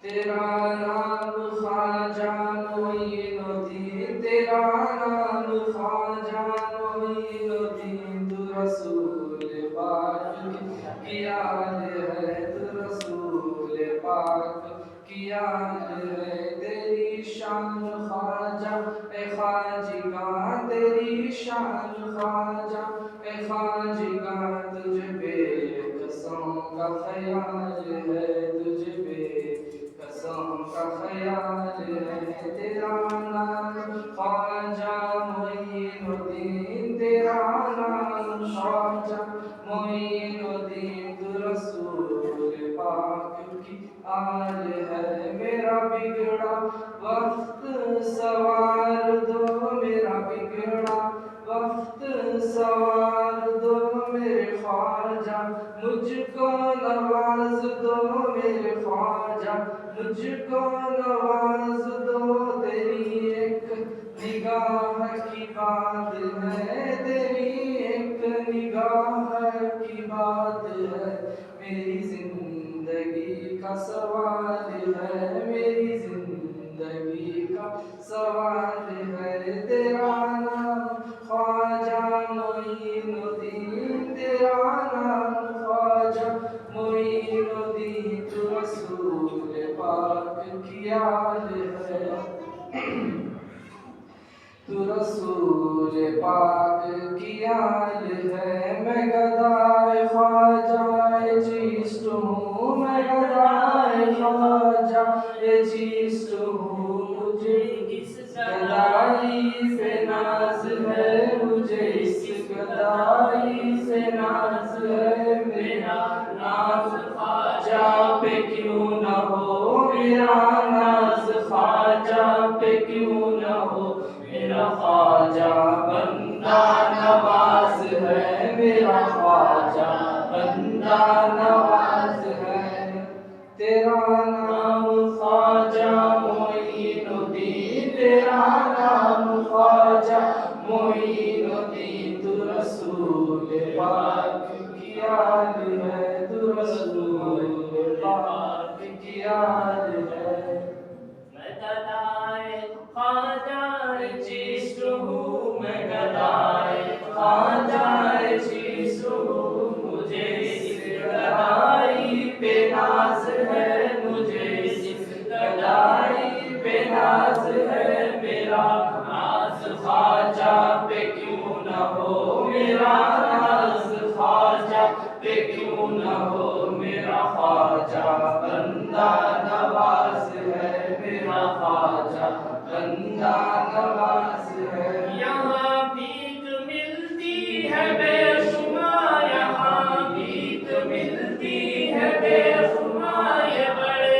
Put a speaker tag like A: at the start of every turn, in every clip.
A: تیرا نام خواجہ معین الدین، تیرا نام خواجہ معین الدین، تو رسول پاک کی یاد ہے، تو رسول پاک کی یاد ہے، تیری شان خواجہ اے خواجگاں، تیری شان خواجہ اے خواجگاں، تجھ پہ قسم کا خیال ہے، تجھ پہ قسم کا خیال ہے، تیرا نام خواجہ معین الدین، تیرا نام خواجہ معین الدین، تو رسول پاک کی آل ہے، میرا بگڑا وقت سوار دو، میرا بگڑا وقت سوار دو میرے خواجہ، مجھ کو نواز دو میرے خواجہ، مجھ کو نواز دو، تیری ایک نگاہ کی بات ہے، تیری ایک نگاہ کی بات ہے، میری زندگی کا سوال ہے، میری زندگی کا سوال ہے، تیرا نام خواجہ معین الدین، تیرا نام خواجہ معین الدین، تو رسول پاک کی یاد ہے، تو رسول پاک کی یاد ہے، میں گدائے خواجہ چیست ہوں، میں گدائے خواجہ چیست ہوں، مجھے اس گدائی سے ناز ہے، مجھے اس گدائی سے ناز ہے، میرا ناز خواجہ پہ کیوں نہ ہو، میرا ناز خواجہ پہ کیوں نہ ہو، میرا خواجہ بندہ نواز ہے، میرا خواجہ بندہ نواز ہے، تیرا نام خواجہ معین الدین، تیرا نام خواجہ معین الدین، تو رسول پاک کی یاد ہے، تو رسول پاک کی یاد ہے، میں گدائے خواجہ چیست ہوں، میں گدائے خواجہ چیست ہوں، مجھے اس گدائی پہ ناز ہے، مجھے اس گدائی پہ ناز ہے، میرا ناز خواجہ پہ کیوں نہ ہو، میرا ناز خواجہ پہ کیوں نہ ہو، میرا خواجہ بندہ نواز ہے، میرا خواجہ بندہ نواز ہے، یہاں بھیک ملتی ہے بے شمار، یہاں بھیک ملتی ہے بے شمار، یہ بڑے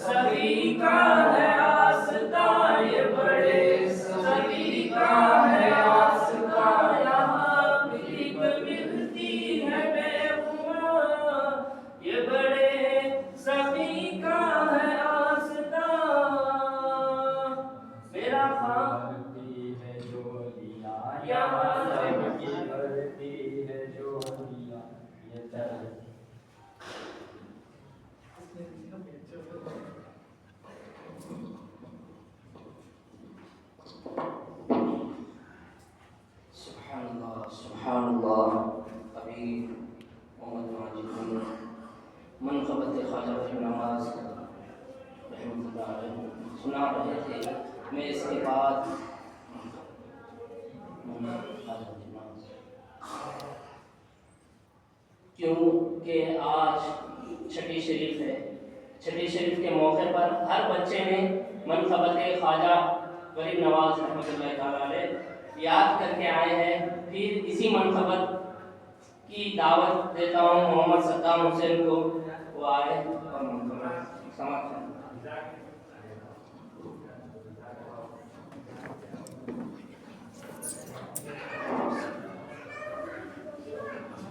A: سخی کا ہے آستہ، یہ بڑے سخی کا ہے آستہ، یہاں بھیک ملتی ہے بے شمار، یہ بڑے سخی کا ہے آستہ، میرا بھرتی ہے جولیاں، یہاں بھرتی ہے جولیاں، یہ درد سبحان اللہ سبحان اللہ. ابھی محمد ماجد منقبت خواجہ فہیم نواز رحمۃ اللہ علیہ سنا رہے تھے، میں اس کے بعد کیونکہ آج چھٹی شریف ہے، چھٹی شریف کے موقع پر ہر بچے نے منقبت خواجہ غریب نواز رحمۃ اللہ تعالیٰ علیہ یاد کر کے آئے ہیں، پھر اسی منقبت کی دعوت دیتا ہوں محمد صدام حسین کو، وہ آئے اور منقبت سماعت کریں.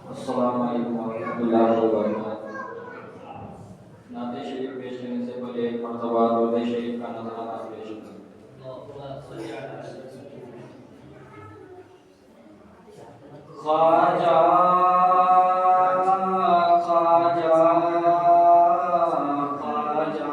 B: السلام علیکم ورحمۃ اللہ وبرکاتہ. نعت شریف پیش کرنے سے پہلے ایک مرتبہ درود شریف کا نذرانہ پیش کریں. خواجہ خواجہ خواجہ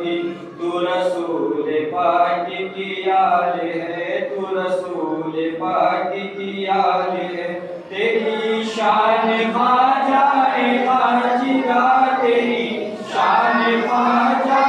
B: دین تو رسول پاک کی آل ہے تو رسول پاک کی آل ہے تیری شان خواجہ خواجہ تیری شان خواجہ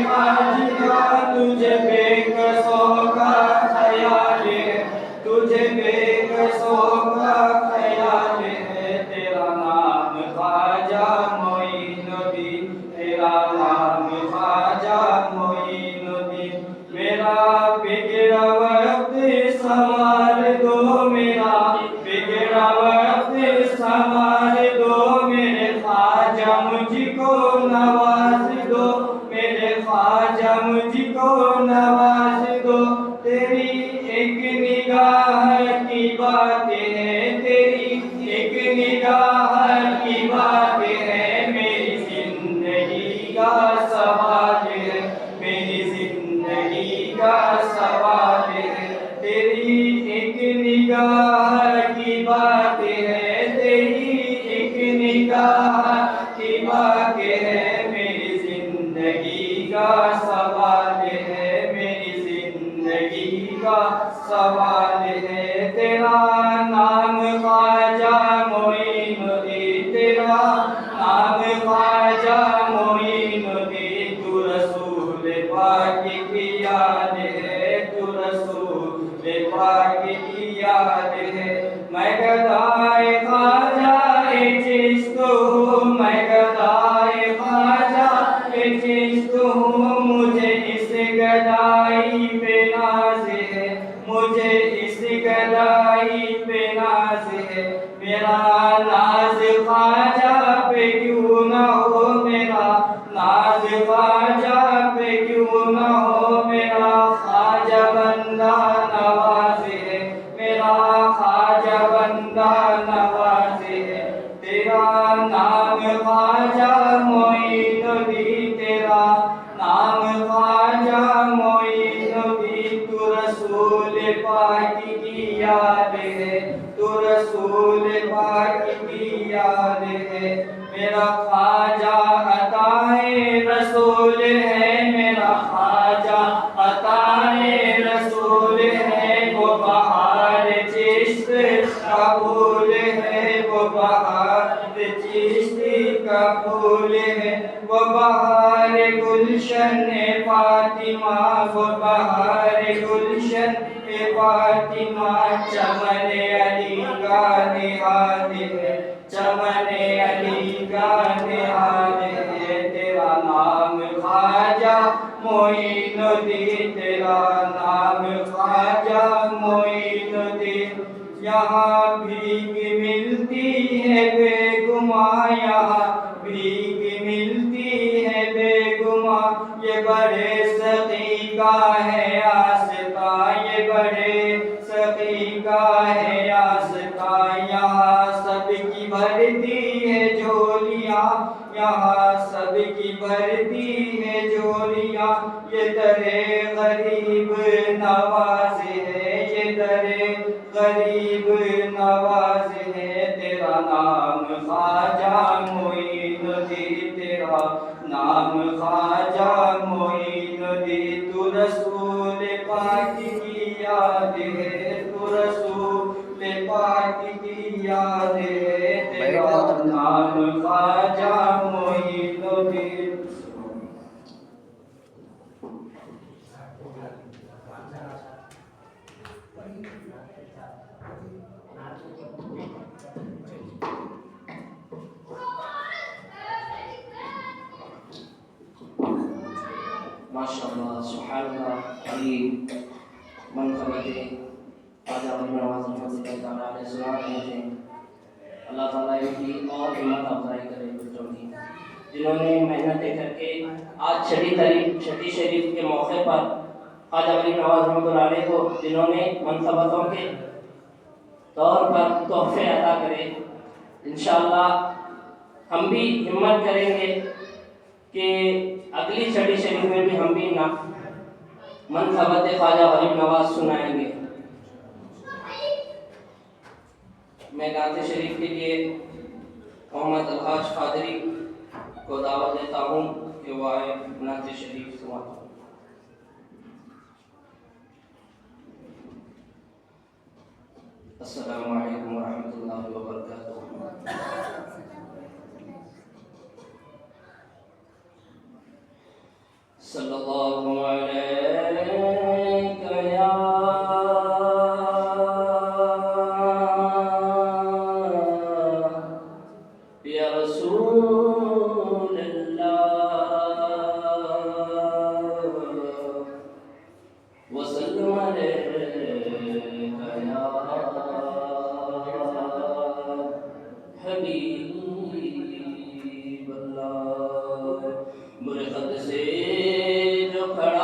B: خواجہ تجھے بے کسوں کا خیال ہے تجھے بے کسوں کا خیال ہے تیرا نام خواجہ معین الدین تیرا نام خواجہ معین الدین میرا بگڑا وقت سنوار دو میرا بگڑا وقت سنوار دو میرے خواجہ مجھ کو نواز دو میرے خواجہ مجھ کو نواز دو تیری ایک نگاہ کی باتیں ہیں تیری ایک نگاہ کی باتیں ہیں میری زندگی کا سوال ہے میری زندگی کا سوال ہے تیری ایک نگاہ کی باتیں ہیں تیری ایک نگاہ کی باتیں ہیں میری زندگی کا سوال ہے میری زندگی کا سوال ہے تیرا نام خواجہ معین الدین تیرا نام خواجہ معین الدین تو رسول پاک کی یاد ہے تو رسول پاک کی یاد ہے میں گدائے خواجہ چشت ہوں میں گدائے خواجہ چشت ہوں مجھے اس گدائی پہ ناز ہے مجھے اس گدائی پہ ناز ہے میرا ناز خواجہ پہ کیوں نہ ہو میرا ناز خواجہ پہ کیوں نہ ہو میرا خواجہ بندہ نواز ہے میرا خواجہ بندہ نواز ہے تیرا نام خواجہ معین الدین تیرا نام خواجہ معین الدین تو رسول پاک کی یاد ہے تو رسول پاک کی یاد ہے میرا خواجہ عطائے رسول ہے میرا خواجہ عطائے رسول ہے وہ بہار چشت کا پھول ہے وہ بہار چشت کا پھول ہے وہ بہار گلشن فاطمہ وہ بہار گلشن فاطمہ چمن علی کا نہاد ہے چمن علی کا نہاد ہے تیرا نام خواجہ معین الدین تیرا نام خواجہ معین الدین یہاں بھیک ملتی ہے بے گماں یہاں بھیک ملتی ہے بے گماں یہ بڑے سخی کا ہے آستا یہ بڑے سخی کا ہے آستا یہاں سب کی بھرتی ہے جھولیاں یہاں سب کی بھرتی ہے جھولیاں یہ درے غریب نواز ہے یہ درے غریب نواز ہے تیرا نام خواجہ معین الدین تیرا نام خواجہ معین الدین تو رسول پاک کی یاد ہے تو رسول پاک کی یاد ہے تیرا نام خواجہ معین الدین
A: ماشاءاللہ سبحان اللہ علی منقبت خواجہ غریب نواز رحمۃ اللہ تعالیٰ علیہ سنا رہے تھے اللہ تعالیٰ ان کی اور ہمت افزائی کرے بچوں کی جنہوں نے محنتیں کر کے آج چھٹی شریف کے موقع پر خواجہ غریب نواز رحمۃ اللہ علیہ کو جنہوں نے منقبتوں کے طور پر تحفے عطا کرے انشاءاللہ ہم بھی ہمت کریں گے کہ اگلی چھٹی شریف میں بھی ہم بھی منقبت خواجہ غریب نواز سنائیں گے. میں نعت شریف کے لیے محمد الحاج قادری کو دعوت دیتا ہوں کے واحد نعت شریف سماعت۔ السلام علیکم ورحمۃ اللہ وبرکاتہ۔ صلی اللہ علیک یا رسول اللہ وسلم علیک یا حبیب اللہ۔ برے خط سے جو کھڑا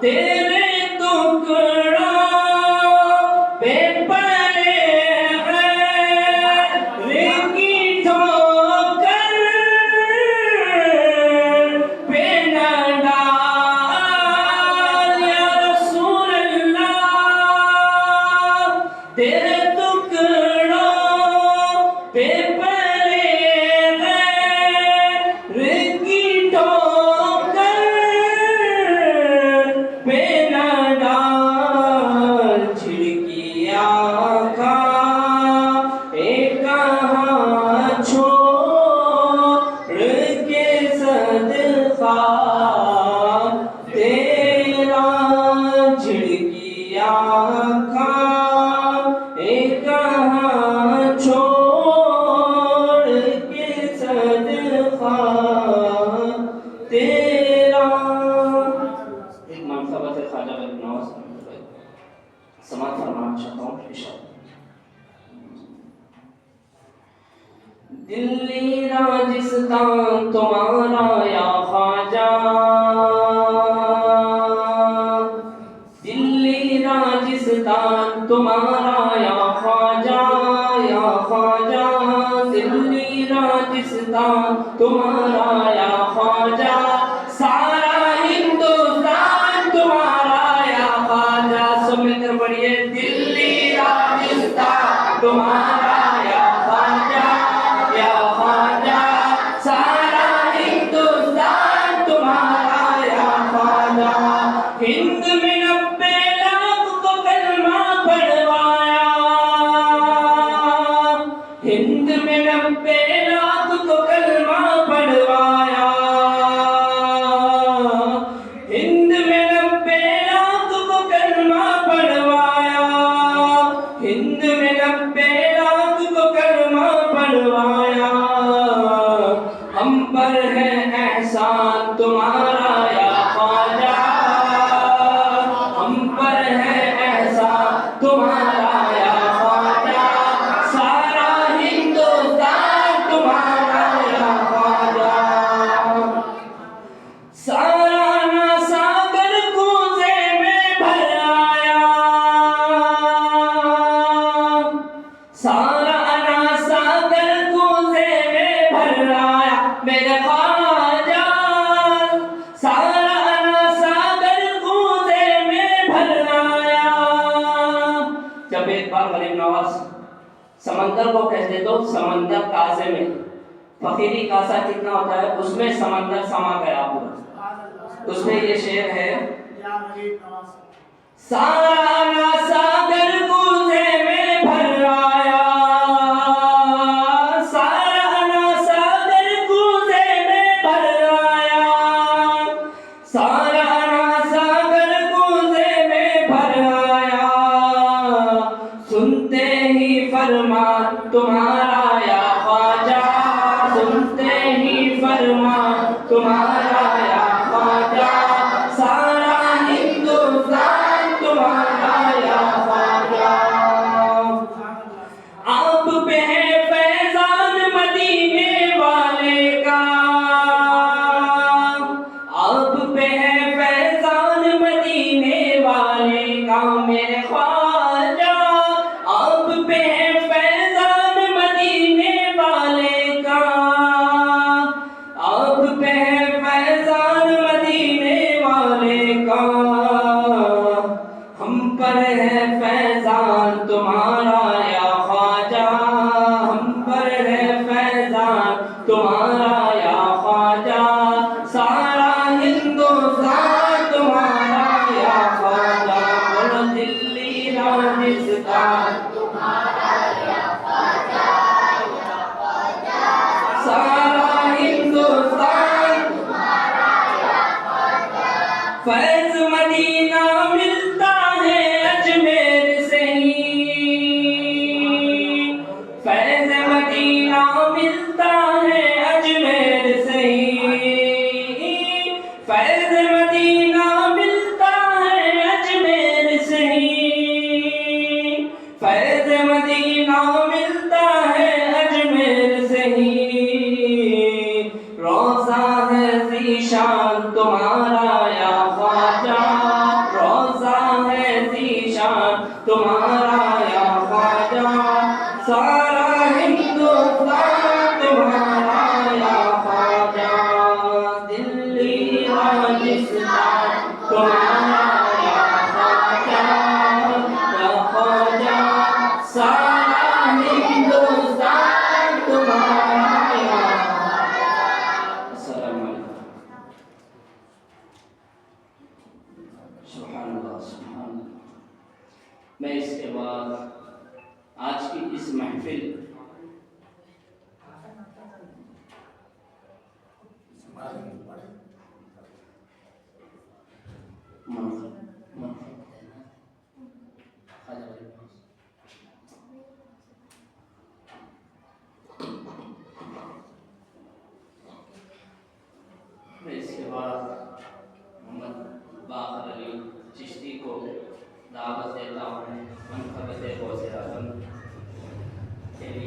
A: تیرے ٹکڑوں پہ پڑے غیر کی ٹھوکر پہ نہ ڈال یا رسول اللہ، تیرے ٹکڑوں پہ پڑے غیر کی ٹھوکر پہ نہ ڈال، چھڑکی آنکھاں کہاں چھوڑ کے صدقہ تیرا، چھڑکی آنکھاں کہاں چھوڑ کے صدقہ تیرا۔ ایک منقبت خواجہ غریب نواز سماعت فرمانا چاہتا ہوں انشاءاللہ۔ دلی راجستان تمہارا یا خواجہ، دلی راجستان تمہارا یا خواجہ، یا خواجہ، دلی راجستان تمہارا یا خواجہ، سارا ہندوستان تمہارا یا خواجہ۔ سب مل کر پڑھیے، دلی راجستان تمہارا یا خواجہ، یا خواجہ، سارا ہندوستان تمہارا یا خواجہ۔ ہند میں 90 لاکھ کو کلمہ پڑھوایا، ہند میں 90 لاکھ کو کلمہ پڑھوایا، ہند میں 90 لاکھ کو کلمہ پڑھوایا، ہند میں 90 لاکھ کو کلمہ پڑھوایا۔ ہم پر ہے احسان تمہارا یا خواجہ، ہم پر ہے احسان تمہارا یا خواجہ، سارا ہندوستان تمہارا یا خواجہ۔ سارا ساگر کوزے میں بھر آیا، سارا ساگر کوزے میں بھر آیا میرے خواجہ، سارا ساگر کوزے میں بھر آیا۔ جب ایک بار غریب نواز سمندر کو کہتے تو سمندر کاسے میں، فقیری کاسا کتنا ہوتا ہے، اس میں سمندر سما گیا پورا۔ اس میں یہ شعر ہے، سارا ساگر کوزے میں بھر آیا، سارا ساگر کوزے میں بھر آیا، سارا ساگر کوزے میں بھر آیا۔ سنتے ہی فرمان تمہارا یا خواجہ، سنتے ہی فرمان تمہارا یا خواجہ، سارا ہندوستان تمہارا یا خواجہ۔ آپ پہ ہے فیضان مدینے والے کا، آپ پہ ہے فیضان مدینے والے کا میرے خواجہ، آپ پہ ہے فیضان مدینے والے کا، آپ پہ ہے فیضان مدینے والے کا۔ ہم پر ہے فیضان تمہارا یا خواجہ، ہم پر ہے فیضان تمہارا یا خواجہ، سارا ہندوستان تمہارا یا خواجہ۔ بولو دلی راجستان تمہارا یا خواجہ، یا خواجہ، سارا ہندوستان تمہارا یا خواجہ۔ فیض مدینہ ملتا ہے اجمیر سے ہی، فیض مدینہ ملتا ہے اجمیر سے ہی، فیض مدینہ ملتا ہے اجمیر سے ہی، فیض مدینہ ملتا ہے اجمیر سے ہی۔ روضہ ہے ذیشان تمہارا یا خواجہ، گلستان تمہارا یا خواجہ سارا ہندوستان تمہارا یا السلام علیکم. سبحان اللہ سبحان اللہ. میں اس کے بعد آج کی اس محفل میں اس کے بعد محمد باقر علی چشتی کو دعوت دیتا ہوں منقبت غوث اعظم کے لیے.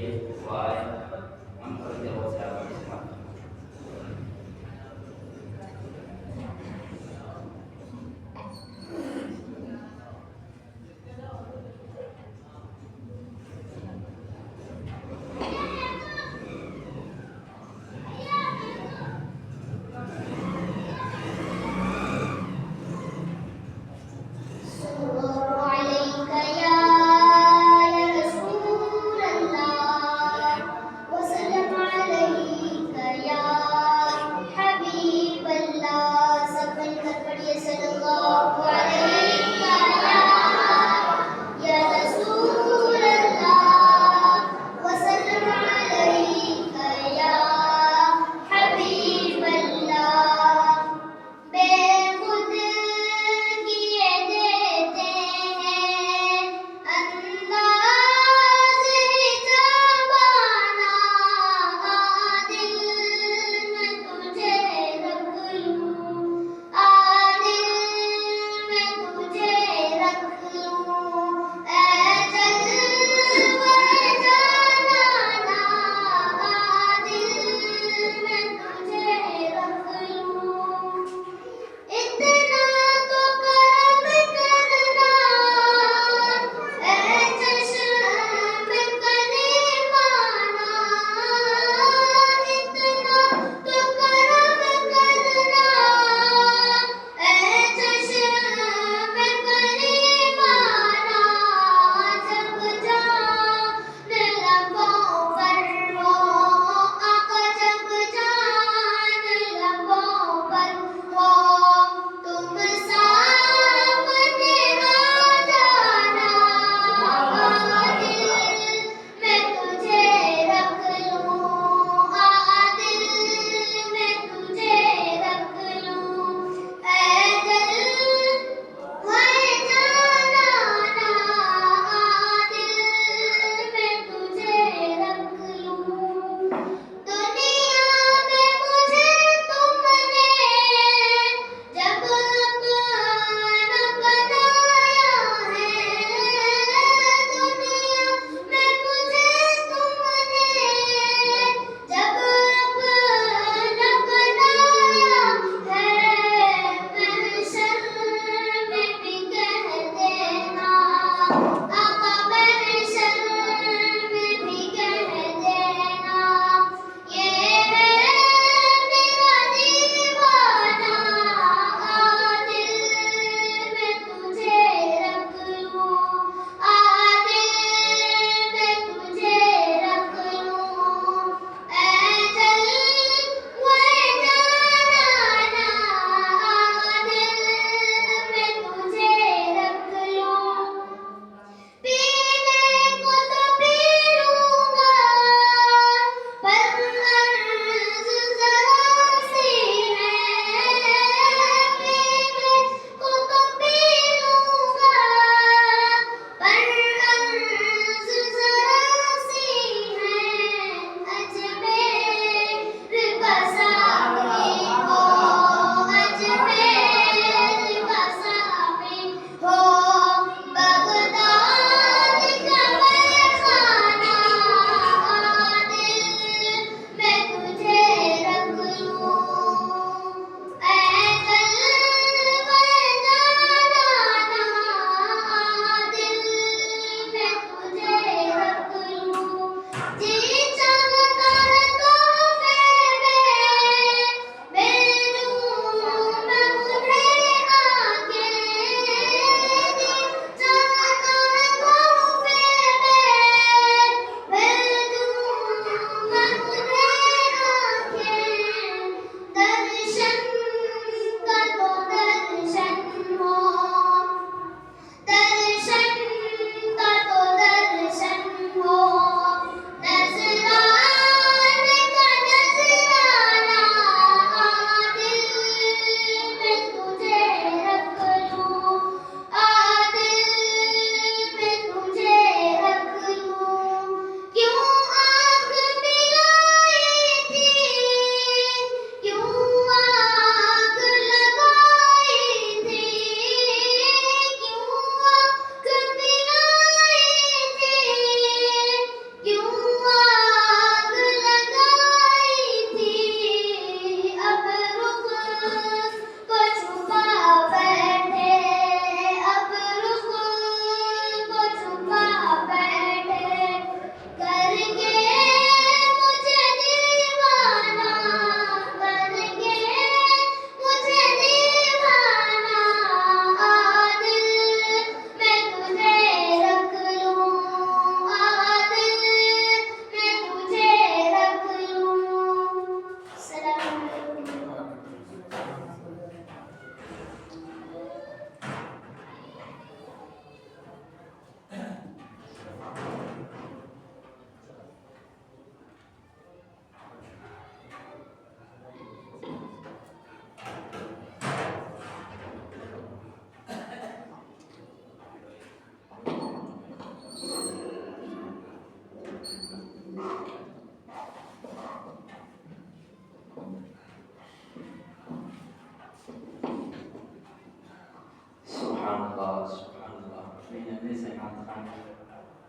A: من الناس عن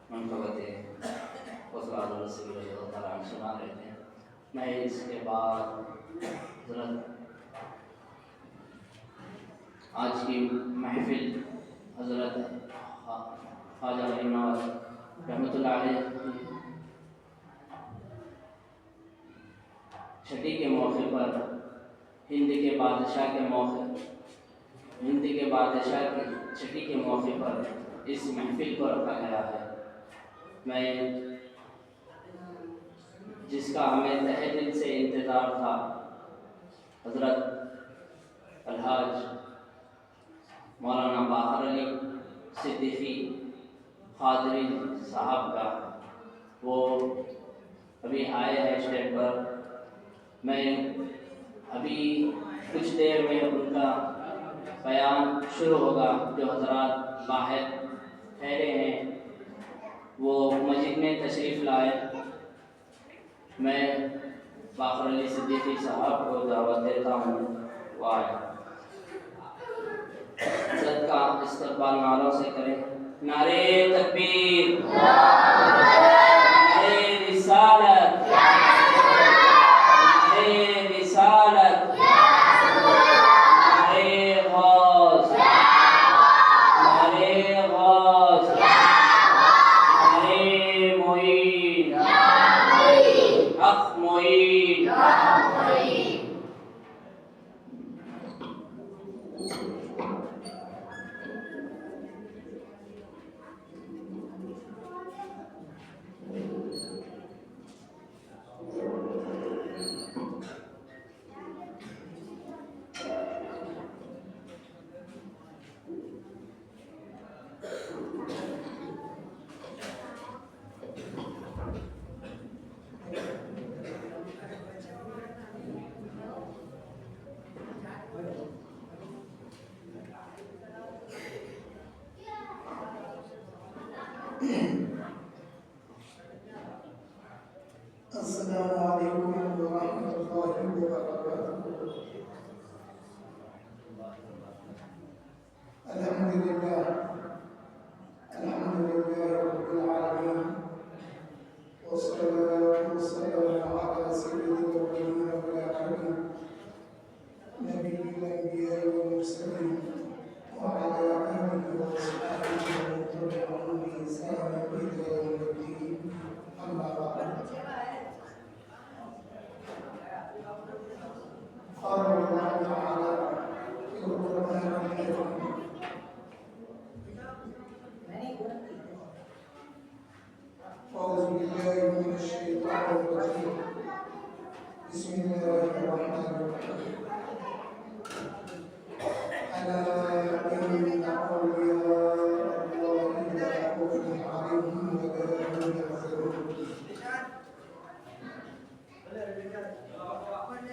A: منقبت وصلات رسول اللہ تعالیٰ عنہ سنا رہے تھے. میں اس کے بعد حضرت آج کی محفل حضرت خواجہ غریب نواز رحمۃ اللہ علیہ چھٹی کے موقع پر ہند کے بادشاہ کی چھٹی کے موقع پر اس محفل کو رکھا گیا ہے. میں جس کا ہمیں تہہ دل سے انتظار تھا حضرت الحاج مولانا باہر علی صدیقی قادری صاحب کا، وہ ابھی آئے ہیں اسٹیج پر. میں ابھی کچھ دیر میں ان کا بیان شروع ہوگا. جو حضرات باہر ٹھہرے ہیں وہ مسجد میں تشریف لائے. میں باقر علی صدیقی صاحب کو دعوت دیتا ہوں وہ آئے. حضرت کا استقبال نعروں سے کریں. نعرے تکبیر، نعرے رسالت، نعرے رسالت، نعرے غوث، نعرے غوث، نعرے معین، حق معین.
C: السلام علیکم ورحمۃ اللہ وبرکاتہ. الحمدللہ رب العالمین والصلاة والسلام علی سید الاولین والآخرین نبی الانبیاء والمرسلین وعلی آلہ وصحبہ ومن تبعهم بإحسان إلی یوم الدین. اما بعد. قال الله تعالى في القرآن الكريم: أعوذ بالله من الشيطان الرجيم. بسم الله الرحمن الرحيم. ألا إن أولياء الله لا خوف عليهم ولا هم يحزنون.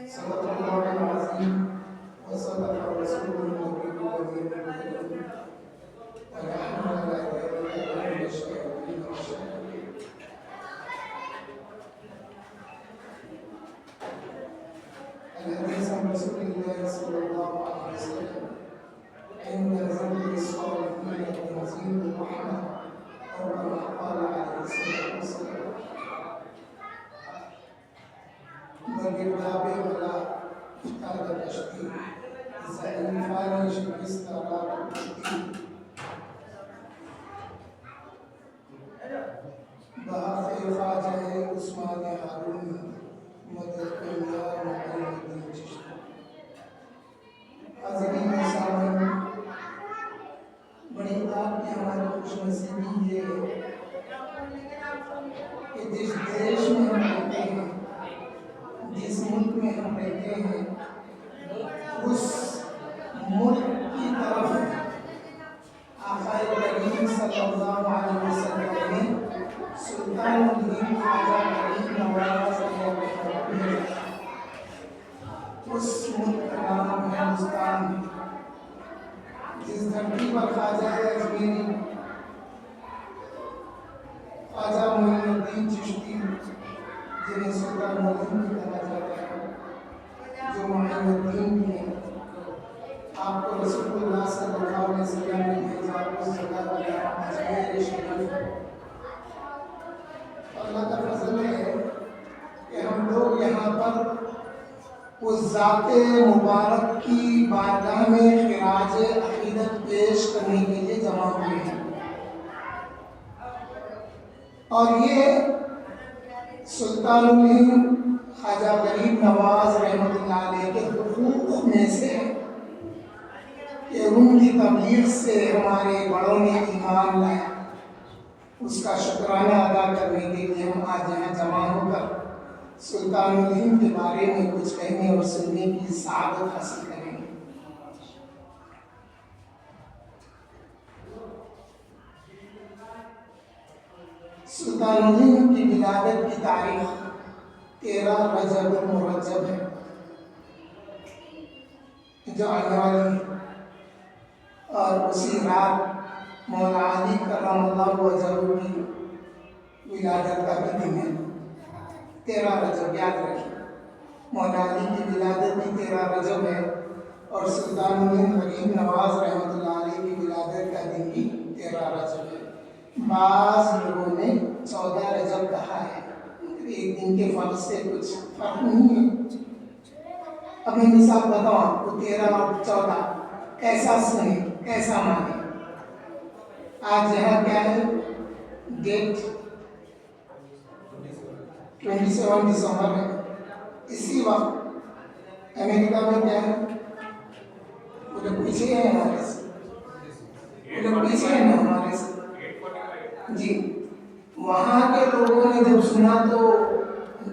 C: صدق الله العظيم وصدق رسوله النبي الأمين الكريم ونحن على ذلك من الشاهدين والشاكرين. الحديث عن رسول الله صلى الله عليه وسلم: إن ذنب الصالحين تنزيل الرحمة أو كما قال عليه الصلاة والسلام. بگردابے والا افتاد کشتی ضعیفان شکست رات کشتی بحق خواجہ عثمان ہارون مدد دنیا معین الدین چشتی. حضرین سامن، بڑی آپ کی ہماری خوش نصیبی یہ ہے کہ جس دیش میں ہم رہتے ہیں، جس ملک میں ہم رہتے ہیں، اس ملک کی طرف آقا کریم صلی اللہ علیہ وسلم نے سلطان الہند خواجہ غریب نواز اس ملک کا نام ہے ہندوستان. جس دھرتی پر خواجہ اجمیری خواجہ معین الدین چشتی جنہیں سلطان الہند بھی کہا جاتا ہے، جو معین الدین بھی ہیں، آپ کو رسول اللہ صلی اللہ علیہ وسلم نے بھیجا اس جگہ کا نام اجمیر شریف ہے۔ اللہ کا فضل ہے کہ ہم لوگ یہاں پر اس ذات مبارک کی بارگاہ میں خراج عقیدت پیش کرنے کے لیے جمع ہوئے ہیں، اور یہ سلطان الہند خواجہ غریب نواز رحمۃ اللہ علیہ کے حقوق میں سے ہے کہ ان کی تبلیغ سے ہمارے بڑوں نے ایمان لایا۔ اس کا شکرانہ ادا کرنے کے لیے ہم آج یہاں جمع ہو کر سلطان الہند کے بارے میں کچھ کہنے اور سننے کی سعادت حاصل کریں گے۔ سلطان الہند کی ولادت کی تاریخ 13 رجب المرجب ہے جو آنے والی ہے، اور اسی رات مولا علی کرم اللہ وجہہ کی ولادت کا بھی دن ہے۔ 13 رجب یاد رکھیں، مولا علی کی ولادت بھی 13 رجب ہے، اور سلطان الہند غریب نواز رحمۃ اللہ علیہ کی ولادت کا دن بھی 13 رجب ہے۔ بعض لوگوں نے 14 رجب کہا ہے، ایک دن کے فرق سے کچھ فرق نہیں ہے۔ اب میں مثال بتاؤں آپ کو، 13 اور 14 کیسا سنیں، کیسا مانیں۔ آج یہاں کیا ہے ڈیٹ 27 دسمبر ہے، اسی وقت امریکہ میں کیا ہے، وہ لوگ پیچھے ہیں ہمارے سے، وہ لوگ پیچھے ہیں ہمارے سے جی۔ وہاں کے لوگوں نے جب سنا تو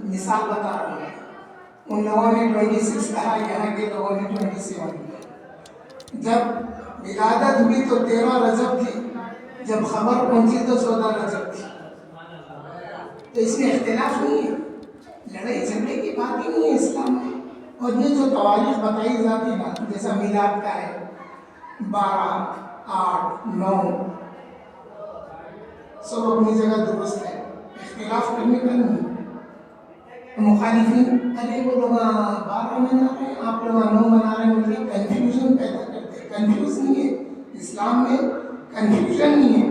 C: مثال بتا رہا ہے، ان لوگوں نے 26 کہا، یہاں کے لوگوں نے 27 کہا۔ جب ولادت ہوئی تو 13 رجب تھی، جب خبر پہنچی تو 14 رجب تھی، تو اس میں اختلاف نہیں ہے، لڑائی جھگڑے کی بات ہی نہیں ہے اسلام میں۔ اور یہ جو تواریخ بتائی جاتی ہے نا، جیسا میلاد کا ہے 12، 8، 9، سب اپنی جگہ درست ہے، اختلاف کرنے کا نہیں۔ مخالفین ارے وہ لوگ 12 منا رہے ہیں، آپ لوگ 9 منا رہے ہیں، مجھے کنفیوژن پیدا کرتے ہیں۔ کنفیوز نہیں ہے، اسلام میں کنفیوژن نہیں ہے۔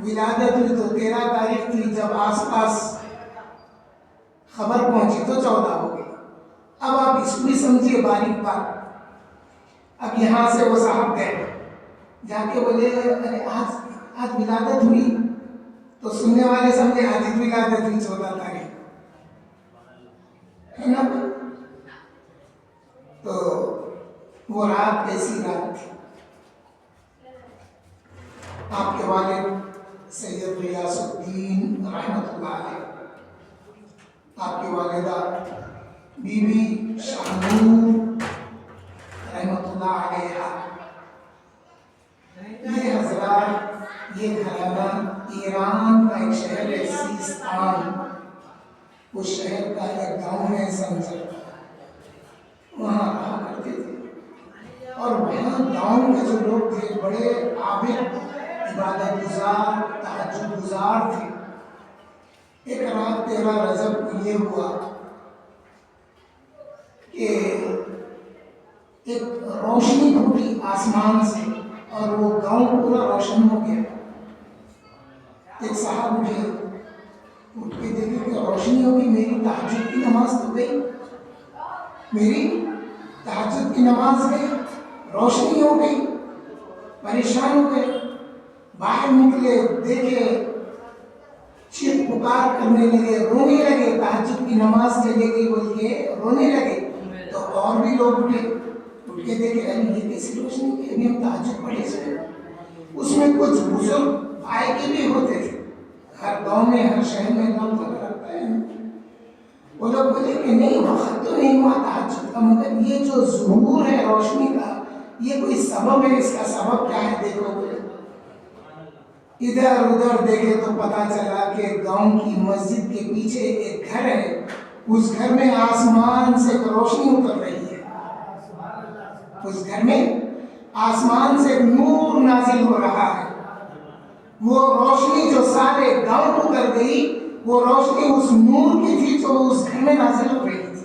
C: ولادت ہوئی تو 13 تاریخ تھی، جب آس پاس خبر پہنچی تو 14 ہو گئی۔ اب آپ اس کو بھی سمجھیے باریک بات۔ اب یہاں سے وہ صاحب گئے، جا کے بولے ارے آج ولادت ہوئی، تو سننے والے سمجھے آج ہی ولادت ہوئی 14 تاریخ ہے نا۔ تو وہ رات ایسی رات تھی۔ آپ کے والد سید غیاث الدین رحمۃ اللہ علیہ، آپ کی والدہ بی بی شاہنور رحمۃ اللہ علیہ، یہ حضرات، یہ گھرانہ ایران کا ایک شہر ہے سیستان، اس شہر کا ایک گاؤں ہے سنجر، وہاں رہا کرتے تھے۔ اور وہاں گاؤں کے جو لوگ تھے بڑے عابد، عبادت گزار، تہجد گزار تھے۔ ایک رات 13 رجب کو یہ ہوا کہ ایک روشنی پھوٹی آسمان سے، اور وہ گاؤں پورا روشن ہو گیا۔ ایک صاحب اٹھ کے دیکھے کہ روشنی ہوگی، میری تہجد کی نماز تو گئی، میری تہجد کی نماز گئی، روشنی ہو گئی، پریشان ہو گئے۔ باہر نکلے، دیکھے، چیخ پکار کرنے لگے، رونے لگے، تہجد کی نماز چلے گئی بول کے رونے لگے۔ تو اور بھی لوگ اٹھ کے دیکھے ارے یہ کیسی روشنی کی، ابھی ہم تہجد پڑھے سے۔ اس میں کچھ بزرگ بھائی کے بھی ہوتے تھے، ہر گاؤں میں ہر شہر میں گاؤں تک رکھتا ہے۔ وہ لوگ بولے کہ نہیں وقت تو نہیں ہوا تہجد کا، مگر یہ جو ظہور ہے روشنی کا، یہ کوئی سبب ہے، اس کا سبب کیا ہے دیکھو بولے۔ ادھر ادھر دیکھے تو پتا چلا کہ گاؤں کی مسجد کے پیچھے ایک گھر ہے، اس گھر میں آسمان سے روشنی اتر رہی ہے، اس گھر میں آسمان سے نور نازل ہو رہا ہے۔ وہ روشنی جو سارے گاؤں کو کر گئی، وہ روشنی اس نور کی تھی جو اس گھر میں نازل ہو رہی تھی۔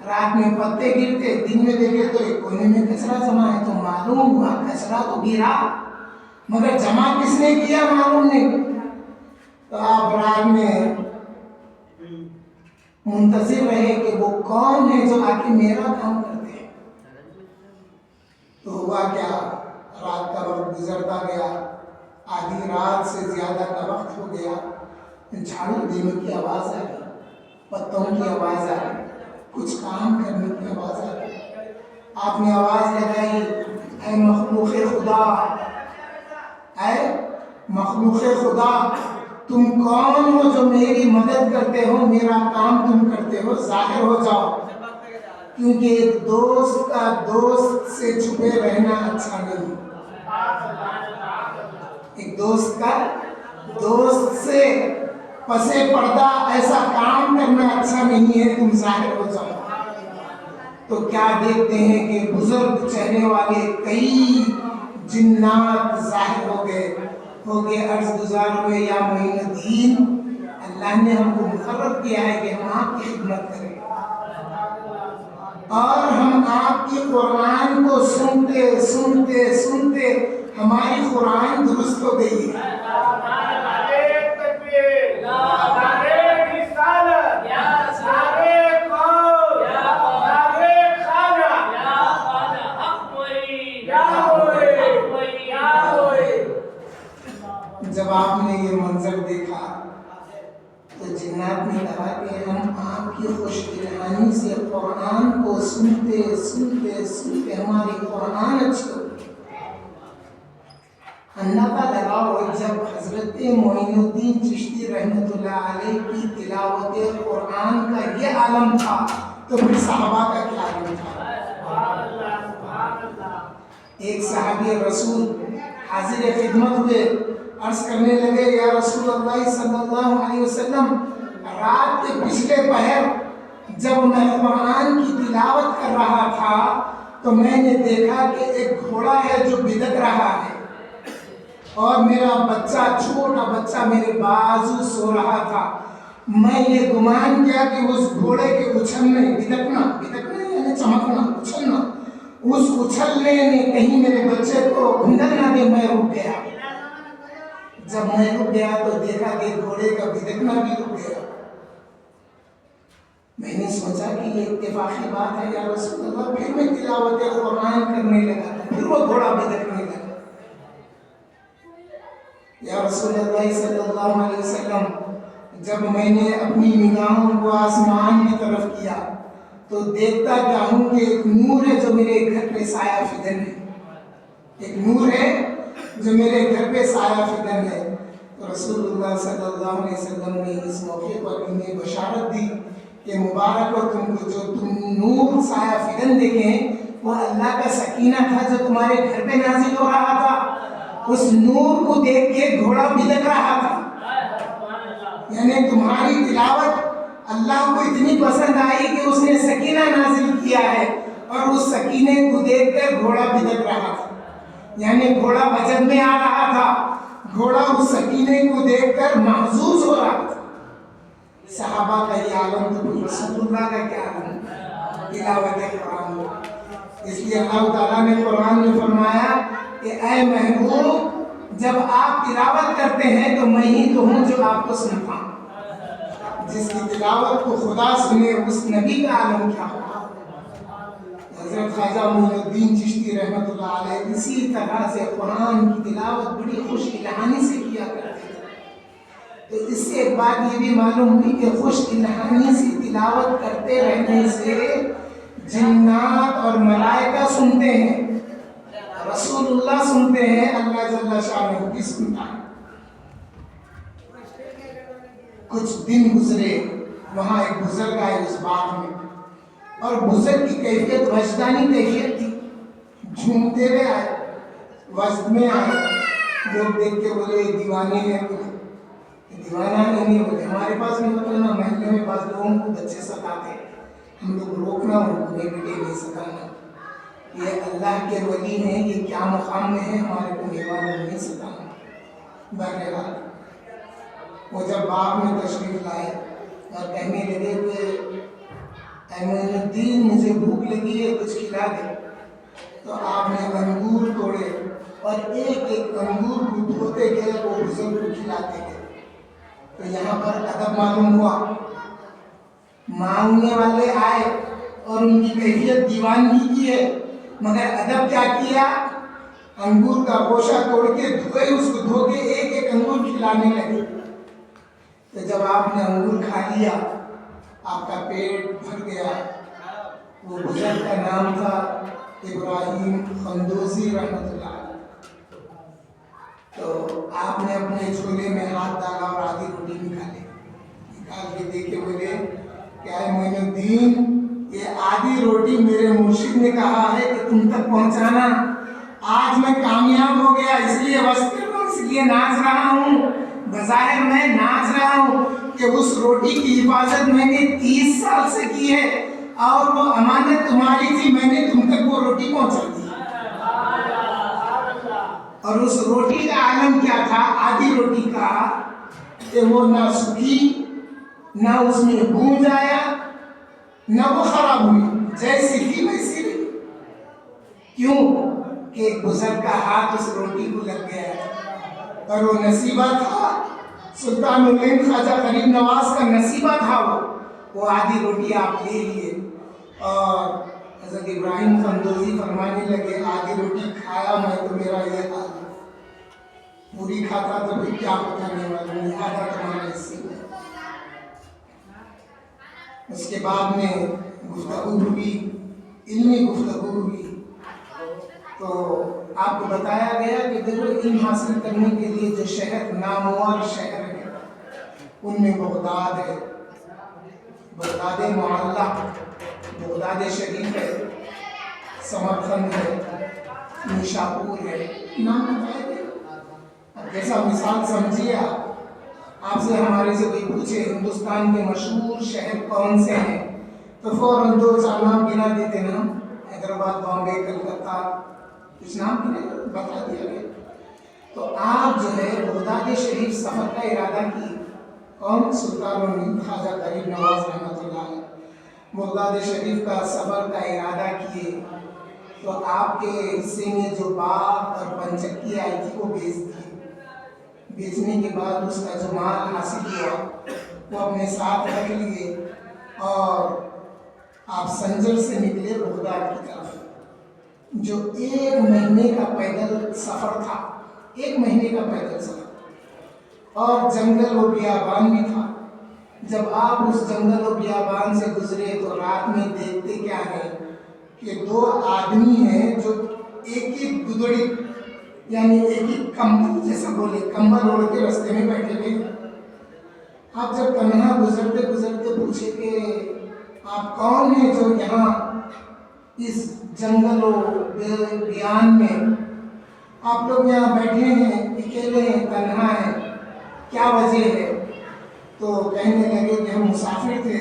C: رات میں پتے گرتے، دن میں دیکھے تو ایک کونے میں کچرا جمع ہے، تو معلوم ہوا کچرا تو گرا مگر جمع کس نے کیا معلوم نہیں۔ تو آپ رات میں منتظر رہے کہ وہ کون ہے جو آ کے میرا کام کرتے ہیں۔ تو ہوا کیا، رات کا وقت گزرتا گیا، آدھی رات سے زیادہ کا وقت ہو گیا، جھاڑو دینے کی آواز آ گئی، پتوں کی آواز آ گئی، کچھ کام کرنے کی آواز آ گئی۔ آپ نے آواز لگائی، اے مخلوق خدا، اے مخلوق خدا، تم کون ہو جو میری مدد کرتے ہو، میرا کام تم کرتے ہو، ظاہر ہو جاؤ، کیونکہ ایک دوست کا دوست سے چھپے رہنا اچھا نہیں، ایک دوست کا دوست سے پسے پردہ ایسا کام کرنا اچھا نہیں ہے، تم ظاہر ہو جاؤ۔ تو کیا دیکھتے ہیں کہ بزرگ چہرے والے کئی جنات ظاہر ہو گئے، عرض گزار ہوئے، یا معین الدین، اللہ نے ہم کو مقرر کیا ہے کہ ہم آپ کی خدمت کریں اور ہم آپ کی قرآن کو سنتے سنتے سنتے ہماری قرآن درست ہو گئی ہے۔ جب آپ نے یہ منظر دیکھا تو جنات نے کہا کہ ہم آپ کی خوش الہانی سے قرآن کو سنتے سنتے سنتے ہماری قرآن اچھی ہو گئی۔ اندازہ لگاؤ، جب حضرت معین الدین چشتی رحمۃ اللہ علیہ کی تلاوت قرآن کا یہ عالم تھا تو پھر صحابہ کا کیا عالم تھا۔ ایک صحابی رسول حاضر خدمت ہوئے، عرض کرنے لگے، یا رسول اللہ صلی اللہ علیہ وسلم، رات کے پچھلے پہر جب میں قرآن کی تلاوت کر رہا تھا تو میں نے دیکھا کہ ایک گھوڑا ہے جو بدک رہا ہے اور میرا بچہ، چھوٹا بچہ میرے بازو سو رہا تھا۔ میں یہ گمان کیا کہ اس گھوڑے کے اچھلنے، بدکنا یعنی چمکنا، اچھلنا، اس اچھلنے نے کہیں میرے بچے کو گھندل نہ دے، میں رک گیا۔ جب میں رک گیا تو دیکھا کہ گھوڑے کا بدکنا بھی رک گیا۔ میں نے سوچا کہ یہ اتفاقی بات ہے یا رسول اللہ، پھر میں تلاوت قرآن کرنے لگا، پھر وہ گھوڑا بدکنے لگا۔ یا رسول اللہ صلی اللہ علیہ وسلم، جب میں نے اپنی نگاہوں کو آسمان کی طرف کیا تو دیکھتا کیا ہوں کہ ایک نور ہے جو میرے گھر پہ سایہ فدن ہے، ایک نور ہے جو میرے گھر پہ سایہ فدن ہے۔ تو رسول اللہ صلی اللہ علیہ وسلم نے اس موقع پر انہیں بشارت دی کہ مبارک ہو تم کو، جو تم نور سایہ فدن دیکھیں وہ اللہ کا سکینہ تھا جو تمہارے گھر پہ نازل ہو رہا تھا۔ اس نور کو دیکھ کے گھوڑا بدک رہا تھا، یعنی تمہاری تلاوت اللہ کو اتنی پسند آئی کہ اس نے سکینہ نازل کیا ہے اور اس سکینے کو دیکھ کر گھوڑا بدک رہا تھا، یعنی گھوڑا وجد میں آ رہا تھا، گھوڑا اس سکینے کو دیکھ کر محظوظ ہو رہا تھا۔ صحابہ کا یہ عالم تو رسول اللہ کا کیا عالم، تلاوت قرآن۔ اس لیے اللہ تعالیٰ نے قرآن میں فرمایا کہ اے محبوب، جب آپ تلاوت کرتے ہیں تو میں ہی تو ہوں جو آپ کو سنتا ہوں۔ جس کی تلاوت کو خدا سنے اس نبی کا عالم کیا ہوگا۔ حضرت خواجہ معین الدین چشتی رحمۃ اللہ علیہ اسی طرح سے قرآن کی تلاوت بڑی خوش الہانی سے کیا کرتے تھے۔ تو اس سے ایک بات یہ بھی معلوم ہوئی کہ خوش الہانی سے تلاوت کرتے رہنے سے جنات اور ملائکہ سنتے ہیں، رسول اللہ سنتے ہیں، اللہ جل شانہ بھی سنتا ہے۔ کچھ دن گزرے، وہاں ایک بزرگ آئے اس باغ میں، اور بزرگ کی کیفیت وجدانی کیفیت تھی، جھومتے ہوئے آئے، وجد میں آئے، لوگ دیکھ کے بولے یہ دیوانے ہیں، دیوانہ نہیں بولے، ہمارے پاس نہیں ہوتا نا، محلے میں بعض لوگوں کو بچے ستاتے، ہم لوگ روکنا ان کو، نہیں بیٹے نہیں ستانا، یہ اللہ کے ولی ہیں، یہ کیا مقام میں ہے، ہمارے کو نہیں ستانا۔ بہرحال وہ جب باغ میں تشریف لائے اور کہنے لگے کہ اے معین الدین مجھے بھوک لگی ہے کچھ کھلا دے. تو آپ نے انگور توڑے اور ایک ایک انگور کو دھوتے گئے وہ بزرگ کو کھلاتے گئے. تو یہاں پر ادب معلوم ہوا. مانگنے والے آئے اور ان کی کیفیت دیوانگی کی ہے، مگر ادب کیا کیا؟ انگور کا گوشہ توڑ کے دھوئے، اس کو دھو کے ایک ایک انگور کھلانے لگے. تو جب آپ نے انگور کھا لیا آپ کا پیٹ بھر گیا. وہ بزرگ کا نام تھا ابراہیم خندوزی رحمۃ اللہ علیہ. تو آپ نے اپنے جھولے میں ہاتھ ڈالا اور آدھی روٹی نکال کے دیکھے بولے کہ اے معین الدین یہ آدھی روٹی میرے مرشد نے کہا ہے کہ تم تک پہنچانا. آج میں کامیاب ہو گیا، اس لیے وسطر ہوں، اس لیے ناچ رہا ہوں. بظاہر میں ناچ رہا ہوں کہ اس روٹی کی حفاظت میں نے 30 سال سے کی ہے اور وہ امانت تمہاری تھی، میں نے تم تک وہ روٹی پہنچا دی. اور اس روٹی کا عالم کیا تھا؟ آدھی روٹی کا کہ وہ نہ سوکھی، نہ اس میں گونج آیا، نہ وہ خراب ہوئی، جیسی تھی ویسی رہی. کیوں کہ ایک بزرگ کا ہاتھ اس روٹی کو لگ گیا اور وہ نصیبہ تھا. سلطان الہند خواجہ غریب نواز کا نصیبہ تھا. وہ آدھی روٹی آپ لے لیے اور حضرت ابراہیم خندوزی فرمانے لگے آدھی روٹی کھایا میں تو میرا یہ حال ہے، پوری کھاتا تو پھر کیا بتانے والا، لہٰذا تمہارا نصیب ہے. اس کے بعد میں گفتگو ہوئی، علمی گفتگو ہوئی. تو آپ کو بتایا گیا کہ دیکھو علم حاصل کرنے کے لیے جو شہر نامور شہر ہے ان میں بغداد ہے، بغداد معلیٰ، بغداد شریف ہے، سمرقند ہے، نیشاپور ہے، نام بتائے گئے. اب جیسا مثال سمجھیے آپ سے ہمارے سے کوئی پوچھے ہندوستان کے مشہور شہر کون سے ہیں تو فوراً 2-4 نام گنا دیتے نا، حیدرآباد، بامبے، کلکتہ، کچھ نام بتا دیا گیا. تو آپ جو ہے بغداد شریف سفر کا ارادہ کی. کون؟ سلطان الہند خواجہ غریب نواز رحمۃ اللہ علیہ بغداد شریف کا سفر کا ارادہ کیے. تو آپ کے حصے میں جو باغ اور پنچکی آئی تھی وہ بیچ دی. بیچنے کے بعد اس کا جو مال حاصل ہوا وہ اپنے ساتھ رکھ لیے اور آپ سنجر سے نکلے بغداد کی طرف. جو 1 مہینے کا پیدل سفر تھا، 1 مہینے کا پیدل سفر، اور جنگل و بیابان بھی تھا. جب آپ اس جنگل و بیابان سے گزرے تو رات میں دیکھتے کیا ہے کہ 2 آدمی ہیں جو ایک ہی گدڑی یعنی ایک ہی کمبل جیسا بولے کمبل اوڑھ کے رستے میں بیٹھے ہوئے. آپ جب تنہا گزرتے گزرتے پوچھے کہ آپ کون ہیں جو یہاں اس جنگل و بیان میں آپ لوگ یہاں بیٹھے ہیں، اکیلے ہیں، تنہا ہیں، کیا وجہ ہے؟ تو کہنے لگے کہ ہم مسافر تھے،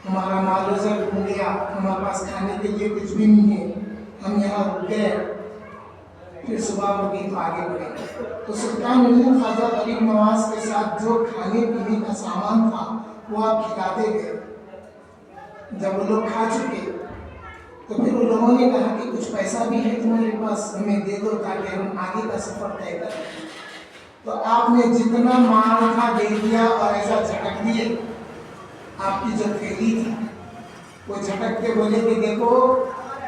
C: ہمارا مال و زر گم گیا، ہمارے پاس کھانے کے لیے کچھ بھی نہیں ہے، ہم یہاں رک گئے، پھر صبح ہوگی تو آگے بڑھے. تو سلطان الہند خواجہ غریب نواز کے ساتھ جو کھانے پینے کا سامان تھا وہ آپ کھلاتے گئے. جب وہ لوگ کھا چکے تو پھر ان لوگوں نے کہا کہ کچھ پیسہ بھی ہے تمہارے پاس، ہمیں دے دو تاکہ ہم آگے کا سفر طے کریں. تو آپ نے جتنا مال تھا دے دیا اور ایسا جھٹک دیے. آپ کی جو تھیلی تھی وہ جھٹک کے بولے کہ دیکھو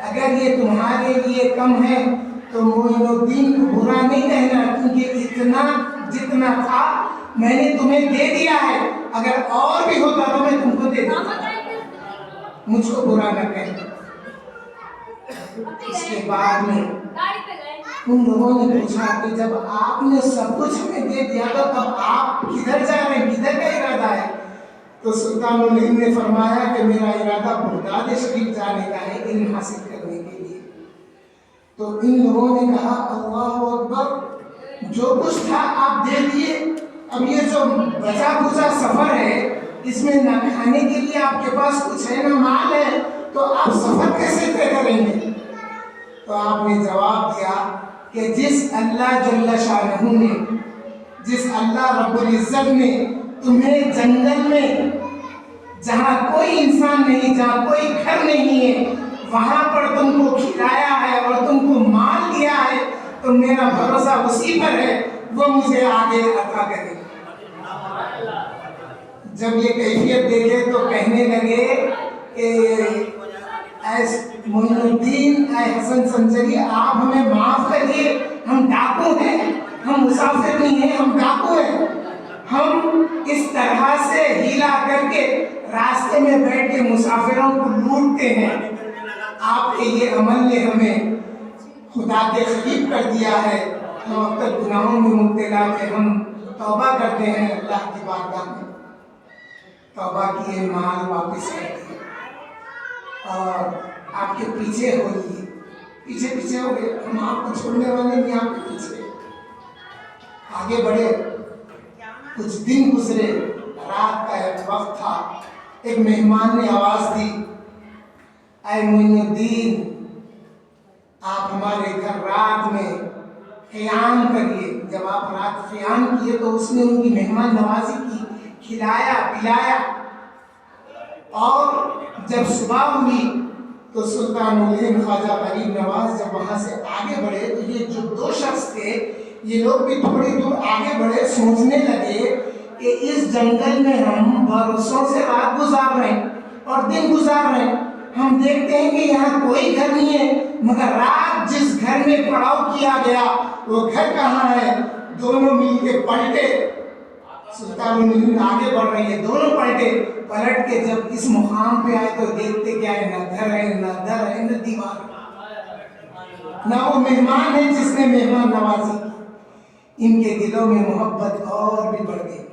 C: اگر یہ تمہارے لیے کم ہے تو معین الدین کو برا نہیں کہنا، کیونکہ اتنا جتنا تھا میں نے تمہیں دے دیا ہے، اگر اور بھی ہوتا تو میں تم کو دے دیتا، مجھ کو برا نہ کہنا. اس کے بعد میں ان لوگوں نے پوچھا کہ جب آپ نے سب کچھ ہمیں دے دیا تو اب آپ کدھر جا رہے ہیں، کدھر کا ارادہ ہے؟ تو سلطان الہند نے فرمایا کہ میرا ارادہ بغداد شریف جانے کا ہے علم حاصل کرنے کے لیے. تو ان لوگوں نے کہا اللہ اکبر، جو کچھ تھا آپ دے دیے، اب یہ جو بچا کچا سفر ہے اس میں نہ کھانے کے لیے آپ کے پاس کچھ ہے نہ مال ہے، تو آپ سفر کیسے طے کریں گے؟ تو آپ نے جواب دیا کہ جس اللہ جل شانہ نے، جس اللہ رب العزت نے تمہیں جنگل میں جہاں کوئی انسان نہیں، جہاں کوئی گھر نہیں ہے، وہاں پر تم کو کھلایا ہے اور تم کو مال دیا ہے، تو میرا بھروسہ اسی پر ہے، وہ مجھے آگے عطا کرے۔ جب یہ کیفیت دیکھے تو کہنے لگے کہ اے معین الدین، اے حسن سنجری، آپ ہمیں معاف کریے، ہم ڈاکو ہیں، ہم مسافر نہیں ہیں، ہم ڈاکو ہیں۔ ہم اس طرح سے ہیلا کر کے راستے میں بیٹھ کے مسافروں کو لوٹتے ہیں۔ آپ کے یہ عمل نے ہمیں خدا کے قریب کر دیا ہے، ہم اب تک گناہوں میں مبتلا تھے، ہم توبہ کرتے ہیں اللہ کی بارگاہ میں، توبہ کیے، مال واپس کر دیے اور آپ کے پیچھے ہو لیے، پیچھے ہو گئے، ہم آپ کو چھوڑنے والے نہیں، آپ کے پیچھے آگے بڑھے۔ کچھ دن گزرے، رات کا ایک وقت تھا، ایک مہمان نے آواز دی، اے معین الدین، آپ ہمارے گھر رات میں قیام کریے۔ جب آپ رات قیام کیے تو اس نے ان کی مہمان نوازی کی، کھلایا پلایا، اور جب صبح ہوئی تو سلطان الہند خواجہ غریب نواز جب وہاں سے آگے بڑھے تو یہ جو دو شخص تھے، یہ لوگ بھی تھوڑی دور آگے بڑھے، سوچنے لگے کہ اس جنگل میں ہم برسوں سے رات گزار رہے ہیں اور دن گزار رہے ہیں، ہم دیکھتے ہیں کہ یہاں کوئی گھر نہیں ہے، مگر رات جس گھر میں پڑاؤ کیا گیا وہ گھر کہاں ہے؟ دونوں مل کے پلٹے، سلطان الہند آگے بڑھ رہی ہے، دونوں پلٹے، پلٹ کے جب اس مقام پہ آئے تو دیکھتے کیا ہے، نہ گھر ہے، نہ در ہے، نہ دیوار، نہ وہ مہمان ہے جس نے مہمان نوازی کی۔ ان کے دلوں میں محبت اور بھی بڑھ گئی۔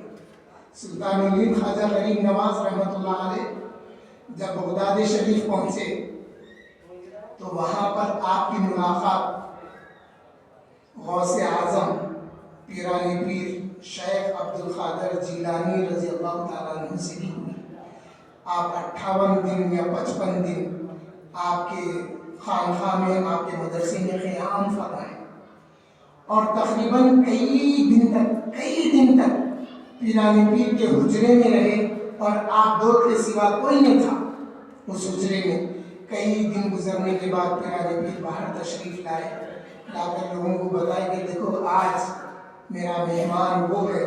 C: سلطان الہند خواجہ غریب نواز رحمۃ اللہ علیہ جب بغداد شریف پہنچے تو وہاں پر آپ کی ملاقات غوث اعظم پیرانی پیر شیخ عبد القادر جیلانی رضی اللہ تعالیٰ عنہ سے بھی ہوئی۔ آپ 58 دن یا 55 دن آپ کے خانقاہ میں، آپ کے مدرسے میں قیام فرمائے، اور تقریباً کئی دن تک پیرانی پیر کے حجرے میں رہے، اور آپ دو کے سوا کوئی نہیں تھا اس حجرے میں۔ کئی دن گزرنے کے بعد پیرانی پیر باہر تشریف لائے، لا کر لوگوں کو بتائے کہ دیکھو آج میرا مہمان وہ ہے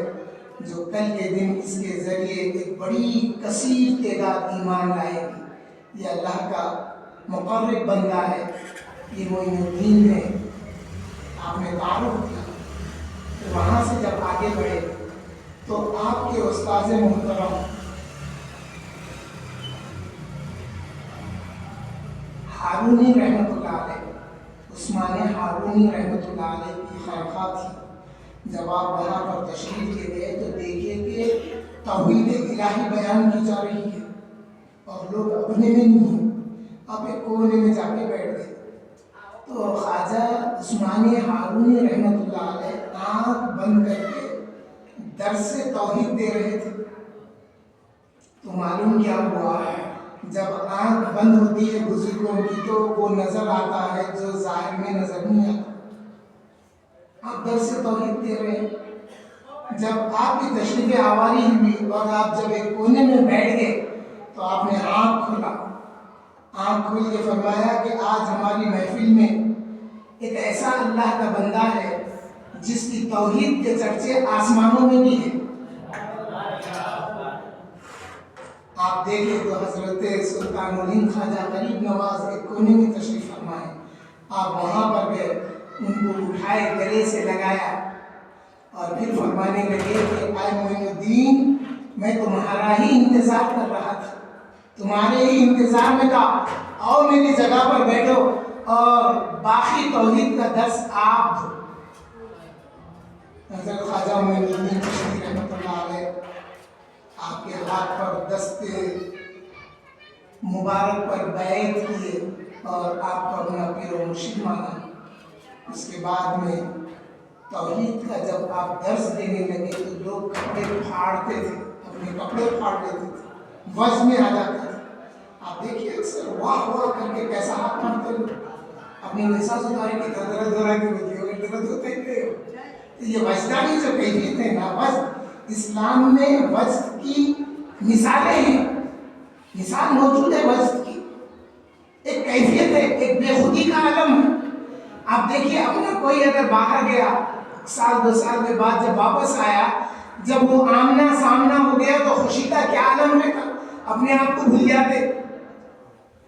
C: جو کل کے دن اس کے ذریعے ایک بڑی کثیر تعداد ایمان لائے گی، یہ اللہ کا مقرب بندہ ہے، یہ معین الدین ہے۔ آپ نے تعارف کیا۔ تو وہاں سے جب آگے بڑھے تو آپ کے استاذ محترم ہارونی رحمۃ اللہ علیہ، عثمان ہارونی رحمۃ اللہ علیہ کی خانقاہ تھی۔ جب آپ وہاں پر تشریف لے گئے تو دیکھے کہ توحید الہی بیان کی جا رہی ہے اور لوگ اپنے میں نہیں ہیں، آپ ایک کونے میں جا کے بیٹھ گئے۔ تو خواجہ عثمان ہارونی رحمۃ اللہ علیہ آنکھ بند کر کے درس توحید دے رہے تھے۔ تو معلوم کیا ہوا، جب آنکھ بند ہوتی ہے بزرگوں کی تو وہ نظر آتا ہے جو ظاہر میں نظر نہیں آتا۔ آپ درس توحید دے رہے ہیں، جب آپ کی تشریف آوری ہوئی اور آپ جب ایک کونے میں بیٹھ گئے تو آپ نے آنکھ کھولا، آنکھ کھول کے فرمایا کہ آج ہماری محفل میں ایک ایسا اللہ کا بندہ ہے جس کی توحید کے چرچے آسمانوں میں بھی ہیں۔ آپ دیکھیں تو حضرت سلطان الہند خواجہ غریب نواز ایک کونے میں تشریف فرمائے، آپ وہاں پر گئے، ان کو اٹھائے، گلے سے لگایا اور پھر فرمانے لگے کہ اے معین الدین، میں تمہارا ہی انتظار کر رہا تھا، تمہارے ہی انتظار میں تھا، آؤ میری جگہ پر بیٹھو اور باقی توحید کا درس آپ دو۔ حضرت خواجہ معین الدین چشتی رحمۃ اللہ علیہ آپ کے ہاتھ پر دست مبارک پر بیعت کیے اور آپ کو اپنا پیر و مرشد مانا۔ اس کے بعد میں توحید کا جب آپ درس دینے لگے تو لوگ کپڑے پھاڑتے تھے، اپنے کپڑے پھاڑ لیتے تھے، وزن میں آ جاتے تھے۔ آپ دیکھیے اکثر واہ واہ کر کے کیسا ہاتھ مارتے ہیں، اپنی نساز اتارے کی درد ہو رہا ہے کہ درد ہوتا ہی نہیں ہو۔ یہ وجدانی جو کیفیت ہے نا، وجد اسلام میں وجد کی مثالیں ہیں، مثال موجود ہے وجد کی، ایک کیفیت ہے، ایک بے خودی کا عالم ہے۔ آپ دیکھیے اپنا کوئی اگر باہر گیا 1-2 سال کے بعد جب واپس آیا، جب وہ آمنا سامنا ہو گیا تو خوشی کا کیا عالم رہتا، اپنے آپ کو بھول جاتے۔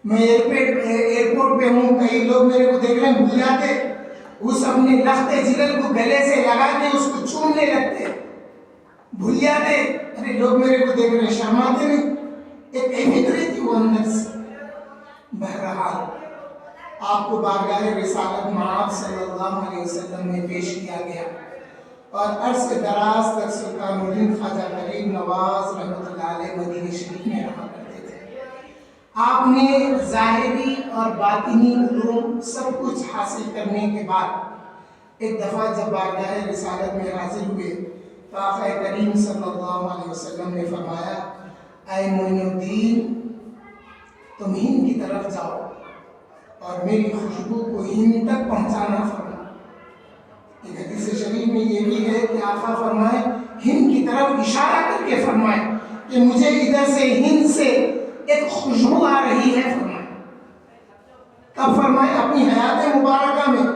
C: میں ایئرپورٹ پہ ہوں، کئی لوگ میرے کو دیکھ رہے ہیں، بھول جاتے، اس اپنے لخت جگر کو گلے سے لگا کے اس کو چومنے لگتے، بھول جاتے، ارے لوگ میرے کو دیکھ رہے ہیں، شرماتے نہیں، ایک کیفیت رہتی وہ اندر سے۔ بہرحال آپ کو بارگاہ رسالت مآب صلی اللہ علیہ وسلم میں پیش کیا گیا، اور عرص دراز تک سلطان الدین خواجہ غریب نواز رحمۃ اللہ علیہ مدینہ شریف میں رہا کرتے تھے۔ آپ نے ظاہری اور باطنی علوم سب کچھ حاصل کرنے کے بعد ایک دفعہ جب بارگاہ رسالت میں حاضر ہوئے تو آقا کریم صلی اللہ علیہ وسلم نے فرمایا، اے معین الدین، تم ہند کی طرف جاؤ اور میری خوشبو کو ہند تک پہنچانا فرما۔ ایک حدیث شریف میں یہ بھی ہے کہ آقا فرمائے، ہند کی طرف اشارہ کر کے فرمائے کہ مجھے ادھر سے ہند سے ایک خوشبو آ رہی ہے، فرمائے۔ تب فرمائے اپنی حیات مبارکہ میں،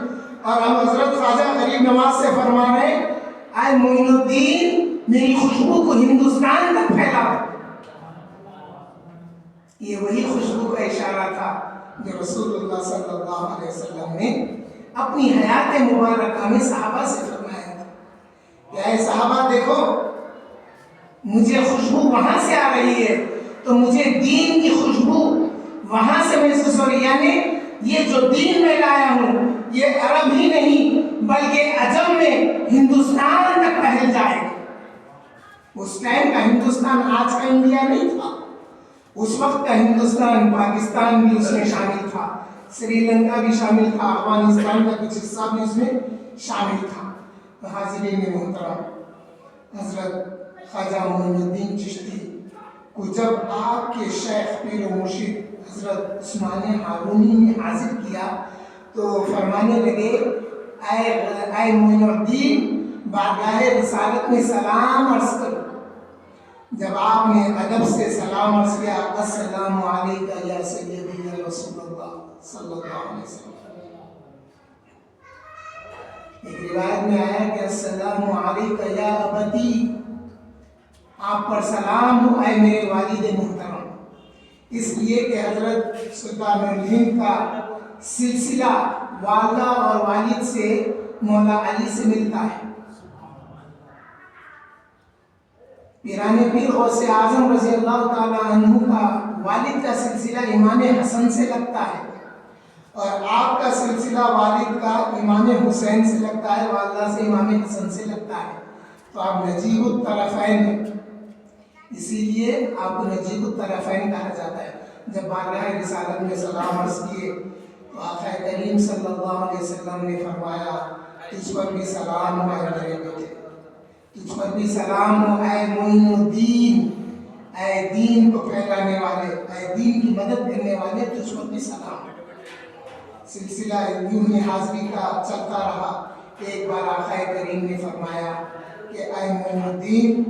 C: اور ہم حضرت خواجہ غریب نواز سے فرما رہے ہیں، اے معین الدین، میری خوشبو کو ہندوستان تک پھیلا۔ یہ وہی خوشبو کا اشارہ تھا جو رسول اللہ صلی اللہ علیہ وسلم نے اپنی حیات مبارکہ میں صحابہ سے فرمایا تھا کہ اے صحابہ دیکھو، مجھے خوشبو وہاں سے آ رہی ہے تو مجھے دین کی خوشبو وہاں سے محسوس ہو رہی ہے، یعنی یہ جو دین میں لایا ہوں یہ عرب ہی نہیں بلکہ عجم میں ہندوستان تک پھیل جائے گا۔ اس ٹائم کا ہندوستان آج کا انڈیا نہیں تھا، اس وقت کا ہندوستان پاکستان بھی اس میں شامل تھا، سری لنکا بھی شامل تھا، افغانستان کا کچھ حصہ بھی اس میں شامل تھا۔ حاضرین محترم، حضرت خواجہ معین الدین چشتی کو جب آپ کے شیخ پیر و مرشد حضرت عثمان ہارونی نے حاضر کیا تو فرمانے لگے، اے معین الدین، بارگاہ رسالت میں سلام عرض کرو۔ جب آپ نے ادب سے سلام عرض کیا، السلام علیکہ یا سیدی یا رسول اللہ صلی اللہ علیہ وسلم۔ ایک روایت میں آیا کہ السلام علیکہ یا ابتی، آپ پر سلام ہو اے میرے والد محترم، اس لیے کہ حضرت سلطان الہند کا سلسلہ والدہ اور والد سے مولا علی سے ملتا ہے۔ پیران پیر غوث اعظم رضی اللہ تعالیٰ عنہ کا والد کا سلسلہ امام حسن سے لگتا ہے، اور آپ کا سلسلہ والد کا امام حسین سے لگتا ہے، والدہ سے امام حسن سے لگتا ہے، تو آپ نجیب الطرفین ہیں، اسی لیے آپ کو نجیب الطرفین کہا جاتا ہے۔ جب بارگاہ رسالت میں سلام عرض کیے تو آقا کریم صلی اللہ علیہ وسلم نے فرمایا، تجھ پر بھی سلام ہو اے میرے بیٹے، تجھ پر بھی سلام ہو اے معین الدین، اے دین کو پھیلانے والے، اے دین کی مدد کرنے والے، تجھ پر بھی سلام۔ سلسلہ یوں ہی حاضری کا چلتا رہا۔ ایک بار آقا کریم نے فرمایا کہ اے معین الدین،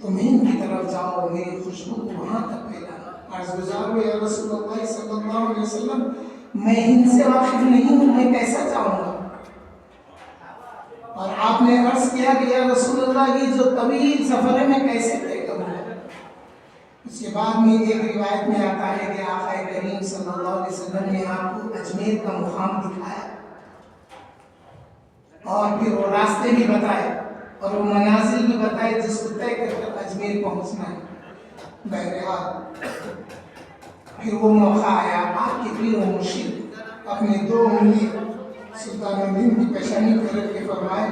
C: تم ہند کی طرف جاؤ، میری خوشبو کو وہاں تک پھیلانا۔ عرض گزار ہوئے یا رسول اللہ صلی اللہ علیہ وسلم، میں ہند سے واقف نہیں ہوں، میں کیسا جاؤں گا؟ اور آپ نے عرض کیا کہ یا رسول اللہ، یہ جو طویل سفر ہے میں کیسے طے کروں گا؟ اس کے بعد میں ایک روایت میں آتا ہے کہ آقا کریم صلی اللہ علیہ وسلم نے آپ کو اجمیر کا مقام دکھایا، اور پھر وہ راستے بھی بتائے اور وہ منازل بھی بتائے جس کو طے کر کر اجمیر پہنچنا ہے۔ بہرحال پھر وہ موقع آیا، آپ کے پیر و مرشد اپنے 2 انگلی سلطان الدین کی پیشانی پر رکھ کے فرمائے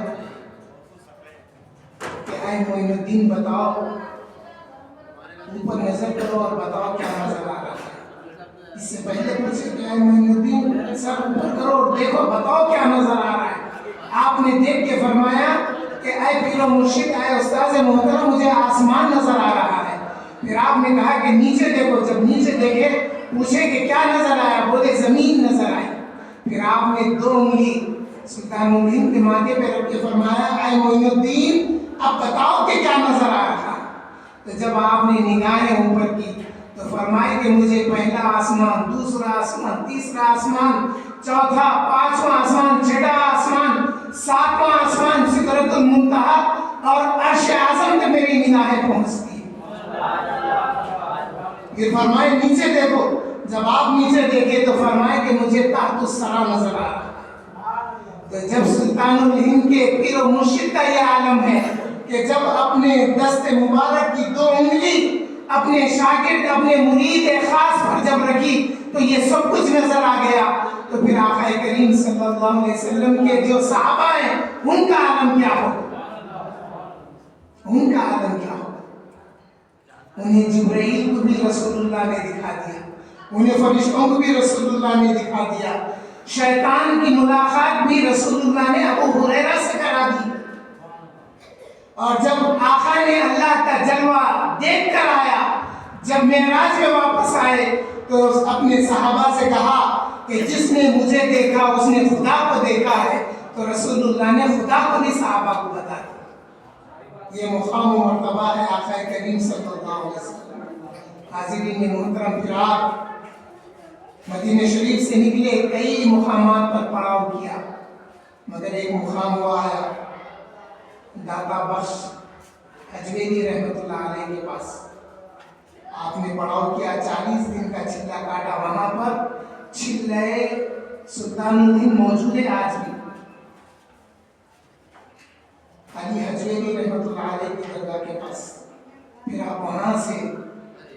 C: کہ اے معین الدین، بتاؤ، اوپر نظر کرو اور بتاؤ کیا نظر آ رہا ہے۔ اس سے پہلے پوچھے کہ اے معین الدین، سر اوپر کرو اور دیکھو، بتاؤ کیا نظر آ رہا ہے۔ آپ نے دیکھ کے فرمایا کہ اے پیر و مرشد، اے استاذ محترم، مجھے آسمان نظر آ رہا ہے۔ پھر آپ نے کہا کہ نیچے دیکھو۔ جب نیچے دیکھے، پوچھے کہ کیا نظر آیا؟ بولے زمین نظر آئی۔ پھر آپ نے 2 انگلی سلطان الہند کے ماتھے پہ رکھ کے فرمایا، اے معین الدین، اب بتاؤ کہ کیا نظر آ رہا ہے۔ تو جب آپ نے نگاہیں اوپر کی تو فرمائے کہ مجھے پہلا آسمان، دوسرا آسمان، تیسرا آسمان، چوتھا، پانچواں آسمان، چھٹا آسمان، ساتواں آسمان، سدرۃ المنتہا اور عرش اعظم تک میری نگاہیں پہنچتی ہے۔ پھر فرمائے نیچے دیکھو، جب آپ نیچے دیکھے تو فرمائے کہ مجھے تحت الثری نظر آ رہا ہے۔ تو جب سلطان الہند کے پیر و مرشد کا یہ عالم ہے کہ جب اپنے دست مبارک کی 2 انگلی اپنے شاگرد، اپنے مرید خاص پر جب رکھی تو یہ سب کچھ نظر آ گیا، تو پھر آقا کریم صلی اللہ علیہ وسلم کے جو صحابہ ہیں ان کا عالم کیا ہوگا؟ ان کا عالم کیا ہوگا؟ انہیں جبرائیل کو بھی رسول اللہ نے دکھا دیا، انہیں فرشتوں کو بھی رسول اللہ نے دکھا دیا، شیطان کی ملاقات بھی رسول اللہ نے ابو ہریرہ سے کرا دی۔ اور جب آقا نے اللہ کا جلوہ دیکھ کر آیا، جب معراج میں واپس آئے تو اپنے صحابہ سے کہا کہ جس نے مجھے دیکھا اس نے خدا کو دیکھا ہے، تو رسول اللہ نے خدا کو بھی صحابہ کو بتا دیا۔ یہ مقام و مرتبہ ہے آقا کریم صلی اللہ علیہ وسلم۔ حاضرین محترم، پھر آپ مدینہ شریف سے نکلے، کئی مقامات پر پڑاؤ کیا، مگر ایک مقام وہ آیا داتا بخش حجویری رحمت اللہ علیہ کے پاس۔ آپ نے پڑاؤ کیا، 40 دن کا چلہ کاٹا وہاں پر۔ چلے سلطان الہند موجود ہے آج بھی، علی حجویری رحمت اللہ علیہ کی درگاہ کے پاس۔ پھر آپ وہاں سے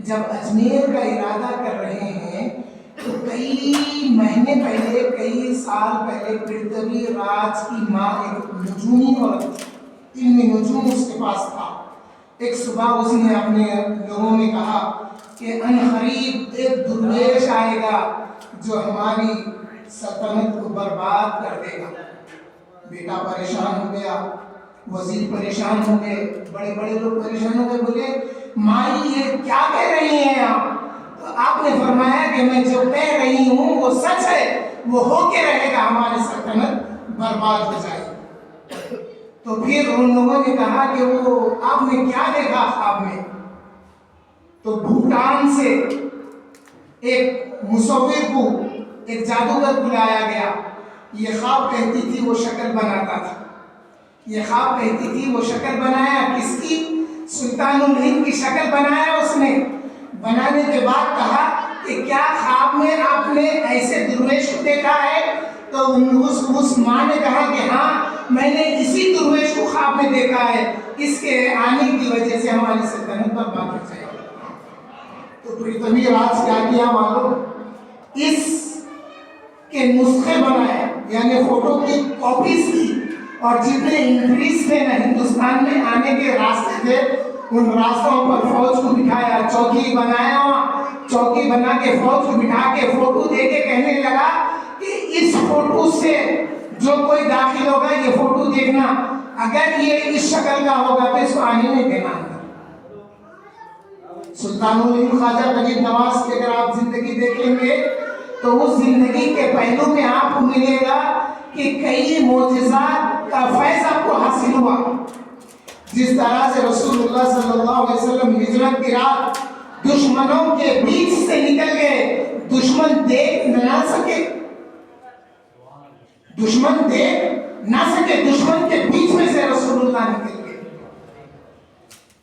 C: جب اجمیر کا ارادہ کر رہے ہیں تو کئی مہینے پہلے، کئی سال پہلے پرتھوی راج کی ماں ایک نجومی عورت، علم نجوم اس کے پاس تھا، ایک صبح اس نے اپنے لوگوں میں کہا کہ ان قریب ایک درویش آئے گا جو ہماری سلطنت کو برباد کر دے گا۔ بیٹا پریشان ہو گیا، وزیر پریشان ہو گئے، بڑے بڑے لوگ پریشان ہو گئے، بولے مائی یہ کیا کہہ رہی ہیں آپ؟ تو آپ نے فرمایا کہ میں جو کہہ رہی ہوں وہ سچ ہے، وہ ہو کے رہے گا، ہماری سلطنت برباد ہو جائے گی۔ تو پھر ان لوگوں نے کہا کہ وہ آپ نے کیا دیکھا خواب میں؟ تو بھوٹان سے ایک مصور کو، ایک جادوگر بلایا گیا۔ یہ خواب کہتی تھی وہ شکل بناتا تھا، یہ خواب کہتی تھی وہ شکل بنایا، کس کی؟ سلطان الہند کی شکل بنایا اس نے۔ بنانے کے بعد کہا کہ کیا خواب میں آپ نے ایسے درویش کو دیکھا ہے؟ تو اس ماں نے کہا کہ ہاں میں نے اسی درویش کو خواب میں دیکھا ہے، اس کے آنے کی وجہ سے ہماری سلطنت برباد ہو جائے گی۔ تو پرتھوی راج کیا کیا معلوم؟ اس کے نسخے بنائے، یعنی فوٹو کی کاپیز کی، اور جتنے انگریز تھے نا ہندوستان میں آنے کے راستے تھے ان راستوں پر فوج کو بٹھایا، چوکی بنایا، وہاں چوکی بنا کے فوج کو بٹھا کے فوٹو دے کے کہنے لگا کہ اس فوٹو سے جو کوئی داخل ہوگا یہ فوٹو دیکھنا، اگر یہ اس شکل کا ہوگا تو اس کو آنے نہیں دینا۔ سلطان الہند خواجہ غریب نواز کی اگر آپ زندگی دیکھیں گے تو اس زندگی کے پہلو میں آپ کو ملے گا کہ کئی معجزات کا فیض آپ کو حاصل ہوا۔ جس طرح سے رسول اللہ صلی اللہ علیہ وسلم ہجرت کی رات دشمنوں کے بیچ سے نکل گئے، دشمن دیکھ نہ سکے، دشمن دیکھ نہ سکے، دشمن کے بیچ میں سے رسول اللہ نکل گئے۔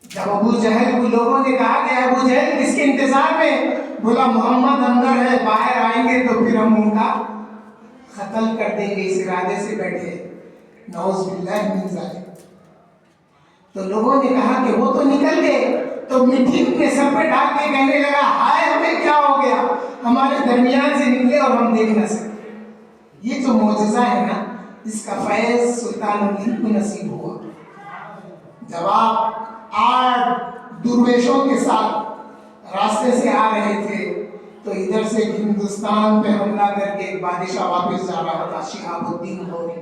C: جب ابو جہل کو لوگوں نے کہا کہ ابو جہل کس کے انتظار میں؟ بولا محمد اندر ہے، باہر آئیں گے تو پھر ہم ان کا قتل کر دیں گے، اس ارادے سے بیٹھے، نعوذ باللہ من ذالک۔ تو لوگوں نے کہا کہ وہ تو نکل گئے، تو مٹی اپنے سر پہ ڈال کے کہنے لگا ہائے ہمیں کیا ہو گیا، ہمارے درمیان سے نکلے اور ہم دیکھ نہ سکے۔ یہ جو معجزہ ہے نا، اس کا فیض سلطان الہند کو نصیب ہوا۔ جب آپ 8 درویشوں کے ساتھ راستے سے آ رہے تھے تو ادھر سے ہندوستان پہ حملہ کر کے ایک بادشاہ واپس جا رہا تھا، شہاب الدین غوری۔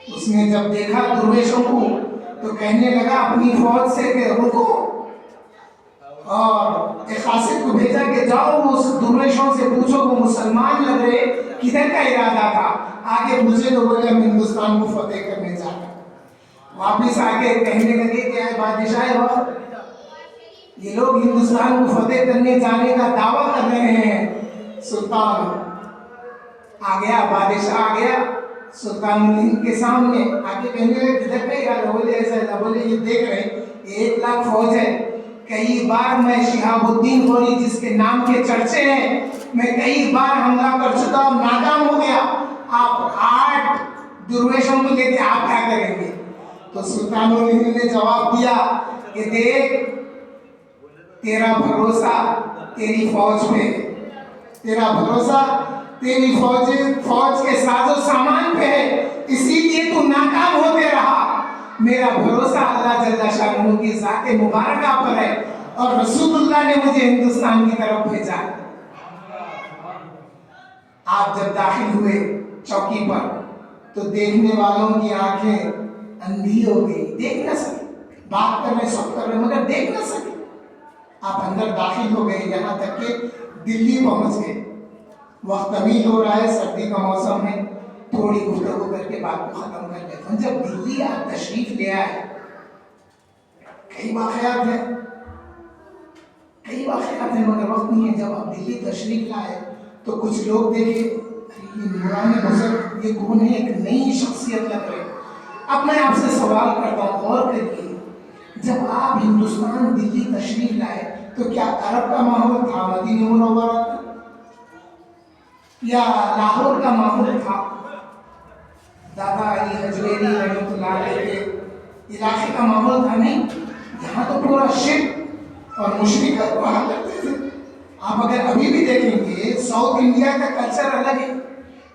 C: اس نے جب دیکھا درویشوں کو تو کہنے لگا اپنی فوج سے کہ رکو، اور ایک قاصد کو بھیجا کہ جاؤ اس درویشوں سے پوچھو وہ مسلمان لگ رہے، کدھر کا ارادہ تھا؟ آگے پوچھے تو بولے ہم ہندوستان کو فتح کرنے جا رہے۔ واپس آ کے کہنے لگے کہ اے بادشاہ وقت، یہ لوگ ہندوستان کو فتح کرنے جانے کا دعویٰ کر رہے ہیں. سلطان آ گیا، بادشاہ آ گیا سلطان الہند کے سامنے آ کے کہنے لگے کدھر پہ یار؟ بولے ایسا ایسا. بولے یہ دیکھ رہے 1 لاکھ فوج ہے. کئی بار میں شہاب الدین غوری جس کے نام کے چرچے ہیں، میں کئی بار حملہ کر چکا ہوں، ناکام ہو گیا. آپ 8 درویشوں کو لے کے آپ کیا کریں گے؟ تو سلطان الہند نے جواب دیا کہ دیکھ، تیرا بھروسہ تیری فوج پہ، تیرا بھروسہ تیری فوج کے ساز و سامان پہ ہے، اسی لیے تو ناکام ہوتے رہا. میرا بھروسہ اللہ جل شانہ کی ذات مبارکہ پر ہے اور رسول اللہ نے مجھے ہندوستان کی طرف بھیجا. آپ جب داخل ہوئے چوکی پر تو دیکھنے والوں کی آنکھیں اندھی ہو گئی، دیکھ نہ سکے. بات کر رہے سب کر رہے مگر دیکھ نہ سکے. آپ اندر داخل ہو گئے، یہاں تک کہ دلی پہنچ گئے. وقت طویل ہو رہا ہے، سردی کا موسم ہے، تھوڑی گفتگو کر کے بات کو ختم کر لیتے ہیں. جب دلی آپ تشریف لے آئے، کئی واقعات ہیں مگر وقت نہیں ہے. جب آپ دلی تشریف لائے تو کچھ لوگ دیکھے یہ نورانی بزرگ، یہ کون ہے؟ ایک نئی شخصیت لگ رہے. اب میں آپ سے سوال کرتا ہوں، غور کریے. جب آپ ہندوستان دلی تشریف لائے تو کیا عرب کا ماحول تھا مدینہ منورہ کا، یا لاہور کا ماحول تھا؟ دادا علی حجویری رحمۃ اللہ علیہ کے علاقے کا ماحول تھا؟ نہیں. یہاں تو پورا شرک اور مشرک ہوا کرتے تھے. آپ اگر ابھی بھی دیکھیں گے ساؤتھ انڈیا کا کلچر الگ ہے،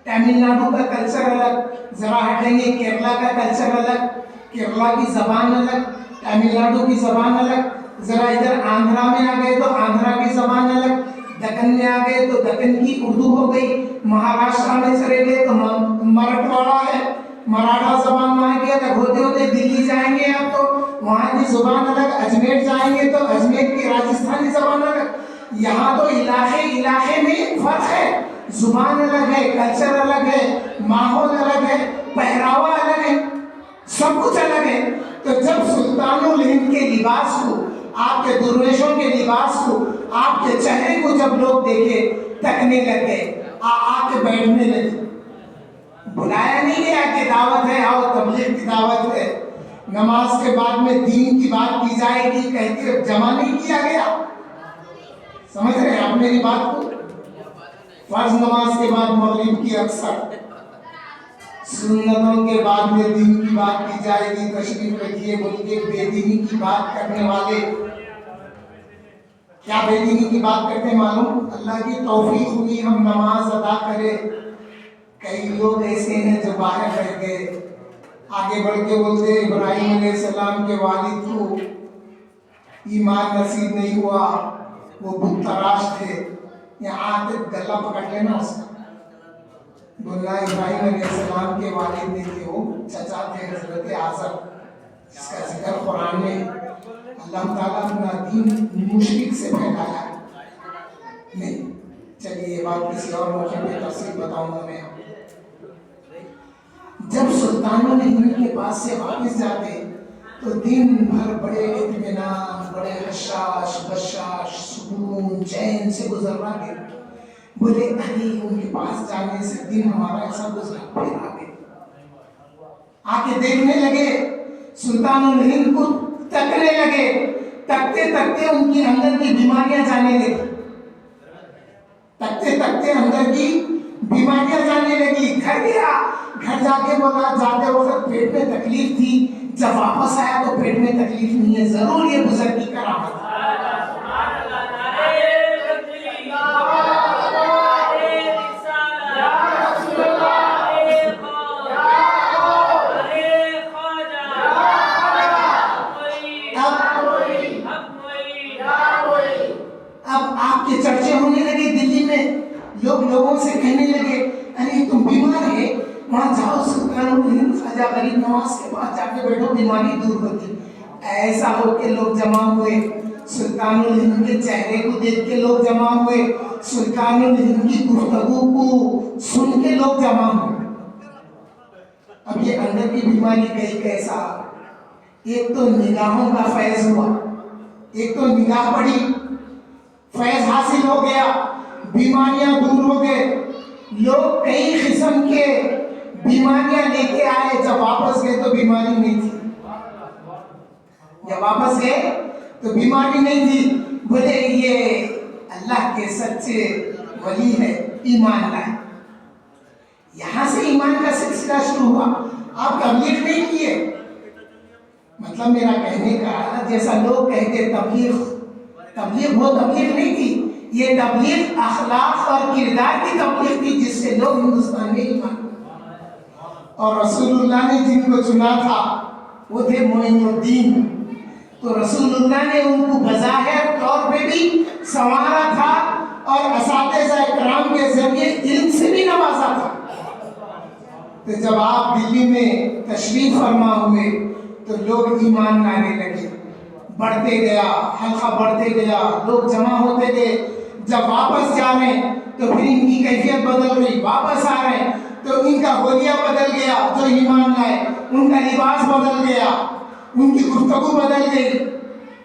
C: تمل ناڈو کا کلچر الگ، ذرا ہٹیں گے کیرلا کا کلچر الگ، کیرلا کی زبان الگ، تمل ناڈو کی زبان الگ. ذرا ادھر آندھرا میں آ گئے تو آندھرا کی زبان الگ، دکن میں آ گئے تو دکن کی اردو ہو گئی، مہاراشٹر میں چلے گئے تو مراٹھواڑا ہے، مراٹھا زبان وہاں کی الگ. ہوتے ہوتے دلی جائیں گے آپ تو وہاں کی زبان الگ، اجمیر جائیں گے تو اجمیر کی راجستھانی زبان الگ. یہاں تو علاقے میں فرق ہے، زبان الگ ہے، کلچر الگ ہے، ماحول الگ ہے، پہراوا الگ ہے، سب کچھ الگ ہے. تو جب سلطان الہند کے لباس کو، آپ کے درویشوں کے لباس کو، آپ کے چہرے کو جب لوگ دیکھے تکنے لگ گئے، آ کے بیٹھنے لگے. بلایا نہیں گیا کہ دعوت ہے، آؤ تبلیغ کی دعوت ہے، نماز کے بعد میں دین کی بات کی جائے گی کہہ کے جمع نہیں کیا گیا. سمجھ رہے ہیں آپ میری بات کو؟ فرض نماز کے بعد مغرب کی اکثر، سنتوں کے بعد میں دین کی بات کی جائے گی. تشریف رکھیے. بلکہ بے دینی کی بات کرنے والے کیا بے دینی کی بات کرتے ہیں معلوم؟ اللہ کی توفیق ہوئی ہم نماز ادا کرے، کئی لوگ ایسے ہیں جو باہر رہ گئے، آگے بڑھ کے بولتے ابراہیم علیہ السلام کے والد کو ایمان نصیب نہیں ہوا، وہ بت تراش تھے. یہاں آتے گلا پکڑ لینا اس کا، بولنا ابراہیم علیہ السلام کے والد نہیں تھے، وہ چچا تھے حضرت آزر، جس کا ذکر قرآن میں اللہ تعالیٰ اپنا دین مشرک سے پھیلایا نہیں. چلیے یہ بات کسی اور موقع پہ تفصیل بتاؤں گا میں. جب سلطانوں نے ہند کے پاس سے واپس جاتے تو دن بھر بڑے اطمینان، بڑے حشاش بشاش، سکون چین سے گزر رہا ہے. بولے ارے ان کے پاس جانے سے دن ہمارا ایسا گزرا، پھر آگے آ کے دیکھنے لگے سلطان الہند کو، تکنے لگے. تکتے تکتے ان کی اندر کی بیماریاں جانے لگی، تکتے تکتے اندر کی بیماریاں جانے لگی. گھر گیا، گھر جا کے بولا جاتے وقت پیٹ میں تکلیف تھی، جب واپس آیا تو پیٹ میں تکلیف نہیں ہے. ضرور یہ بزرگ کی کرامت ہے. اب آپ کے چرچے ہونے لگے دلی میں، لوگوں سے کہنے لگے ارے تم بیمار ہے، وہاں جاؤ سلطان الہند خواجہ غریب نواز کے پاس جا کے بیٹھو، بیماری دور ہوتی. ایسا ہو کے لوگ جمع ہوئے، سلطان الہند کے چہرے کو دیکھ کے لوگ جمع ہوئے، سلطان الہند کی گفتگو کو سن کے لوگ جمع ہوئے. اب یہ اندر کی بیماری گئی کیسا؟ ایک تو نگاہوں کا فیض ہوا، ایک تو نگاہ پڑی، فیض حاصل ہو گیا، بیماریاں دور ہو گئے. لوگ کئی قسم کے بیماریاں لے کے آئے، جب واپس گئے تو بیماری نہیں تھی. جب واپس گئے تو بیماری نہیں تھی. بولے یہ اللہ کے سچے ولی ہے، ایمان لائے. یہاں سے ایمان کا سلسلہ شروع ہوا. آپ تبلیغ نہیں کیے، مطلب میرا کہنے کا جیسا لوگ کہتے تبلیغ وہ تبلیغ نہیں تھی. یہ تبلیغ اخلاق اور کردار کی تبلیغ تھی، جس سے لوگ ہندوستان میں ایمان. اور رسول اللہ نے جن کو چنا تھا وہ تھے معین الدین. تو رسول اللہ نے ان کو بظاہر طور پہ بھی سنوارا تھا اور اساتذہ کرام کے ذریعے علم سے بھی نوازا تھا. تو جب آپ دلی میں تشریف فرما ہوئے تو لوگ ایمان لانے لگے، بڑھتے گیا، حلقہ بڑھتے گیا، لوگ جمع ہوتے گئے. جب واپس جا رہے ہیں تو پھر ان کی کیفیت بدل گئی. واپس آ رہے ہیں تو ان کا حلیہ بدل گیا، جو ایمان لائے ان کا لباس بدل گیا، ان کی گفتگو بدل گئی،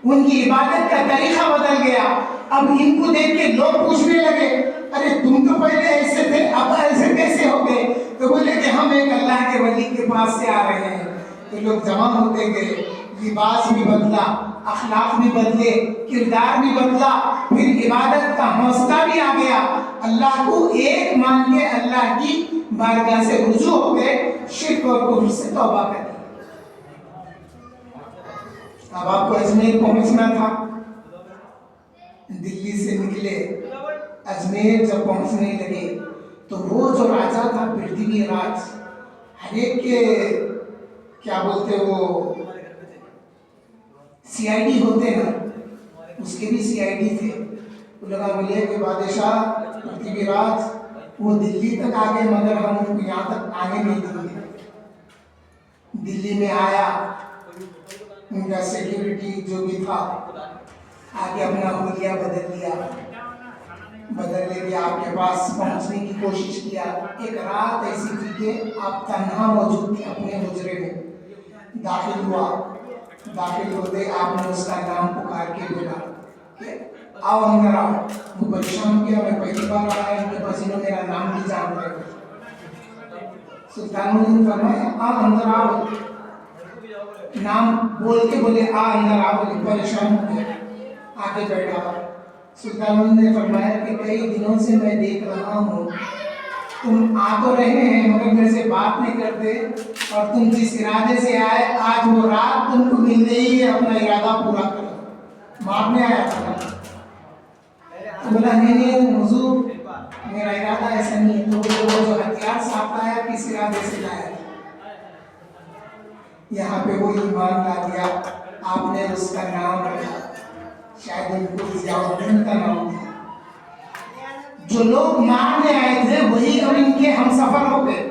C: ان کی عبادت کا طریقہ بدل گیا. اب ان کو دیکھ کے لوگ پوچھنے لگے ارے تم تو پہلے ایسے تھے، اب ایسے کیسے ہو گئے؟ تو بولے کہ ہم ایک اللہ کے ولی کے پاس سے آ رہے ہیں. تو لوگ جمع ہوتے گئے، لباس بھی بدلا، اخلاق بھی بدلے، کردار بھی بدلا، پھر عبادت کا حوصلہ بھی آ گیا. اللہ کو ایک مان کے اللہ کی بارگاہ سے رجوع ہو گئے، شرک اور کفر سے توبہ کر دی. اب آپ کو اجمیر پہنچنا تھا، دلی سے نکلے، اجمیر جب پہنچنے لگے تو وہ جو راجا تھا پرتھوی راج، ہر ایک کے کیا بولتے وہ سی آئی ڈی ہوتے نا، اس کے بھی سی آئی ڈی تھے. وہ لگا بولے کہ بادشاہ پرتھوی راج وہ دلی تک آ گئے مگر ہم ان کو یہاں تک آنے نہیں دیں گے. دلی میں آیا، ان کا سیکیورٹی جو بھی تھا آگے اپنا حلیہ بدل لیا، بدل لے کے آپ کے پاس پہنچنے کی کوشش کیا. ایک رات ایسی تھی کہ آپ تنہا موجود تھے اپنے حجرے میں. داخل ہوا، داخل ہوتے آپ نے اس کا نام پکار کے بولا کہ آؤ اندر آؤ. وہ پریشان کیا، میں پہلی بار آیا ان کے پاس، انہوں میرا نام بھی جان رہے. سلطان نے فرمایا آؤ اندر آؤ، نام بول کے بولے آ اندر آؤ. بولے پریشان ہو گیا، آگے بیٹھا. سلطان نے فرمایا کہ کئی دنوں سے میں دیکھ رہا ہوں تم آ تو رہے ہیں مگر میرے سے بات نہیں کرتے، اور تم جس ارادے سے آئے آج وہ رات تم کو مل گئی ہے، اپنا ارادہ پورا کرو. مارنے آیا تھا. تو بولا نہیں حضور میرا ارادہ ایسا نہیں ہے. تو وہ جو ہتھیار ساتھ آیا کس ارادے سے لایا؟ یہاں پہ وہ ایمان لا دیا، آپ نے اس کا نام رکھا، شاید ان کو ضیاء الدین کا نام تھا. جو لوگ مارنے آئے تھے وہی اب ان کے ہم سفر ہو گئے.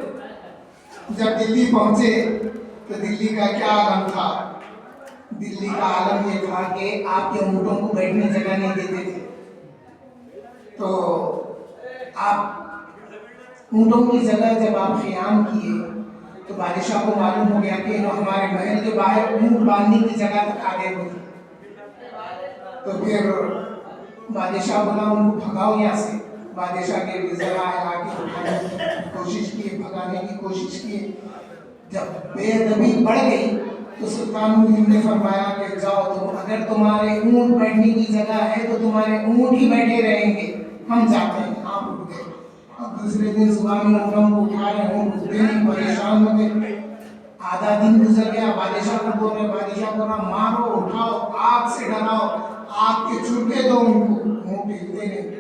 C: جب دلی پہنچے تو دلی کا کیا عالم تھا؟ دلی کا عالم یہ تھا کہ آپ کے اونٹوں کو بیٹھنے جگہ نہیں دیتے تھے. تو آپ اونٹوں کی جگہ جب آپ قیام کیے تو بادشاہ کو معلوم ہو گیا کہ ہمارے محل کے باہر اونٹ باندھنے کی جگہ تک آ گئے ہوئے. تو پھر بادشاہ بولا ان کو بھگاؤ یہاں سے. بادشاہ کے وزرا آئے، آ کے اٹھانے کی کوشش کی، بھگانے کی کوشش کی. جب بے ادبی بڑھ گئی تو سلطان نے فرمایا کہ جاؤ تم، اگر تمہارے اونٹ بیٹھنے کی جگہ ہے تو تمہارے اونٹ ہی بیٹھے رہیں گے، ہم جاتے ہیں. آپ اٹھ گئے. اب دوسرے دن صبح میں اونٹوں کو اٹھا رہے ہوں، اٹھتے نہیں، پریشان ہو گئے. آدھا دن گزر گیا، بادشاہ کو بول رہے، بادشاہ بول رہا مارو، اٹھاؤ، آگ سے ڈراؤ، آگ کے چھڑکے دو ان کو، اونٹ ہلتے نہیں.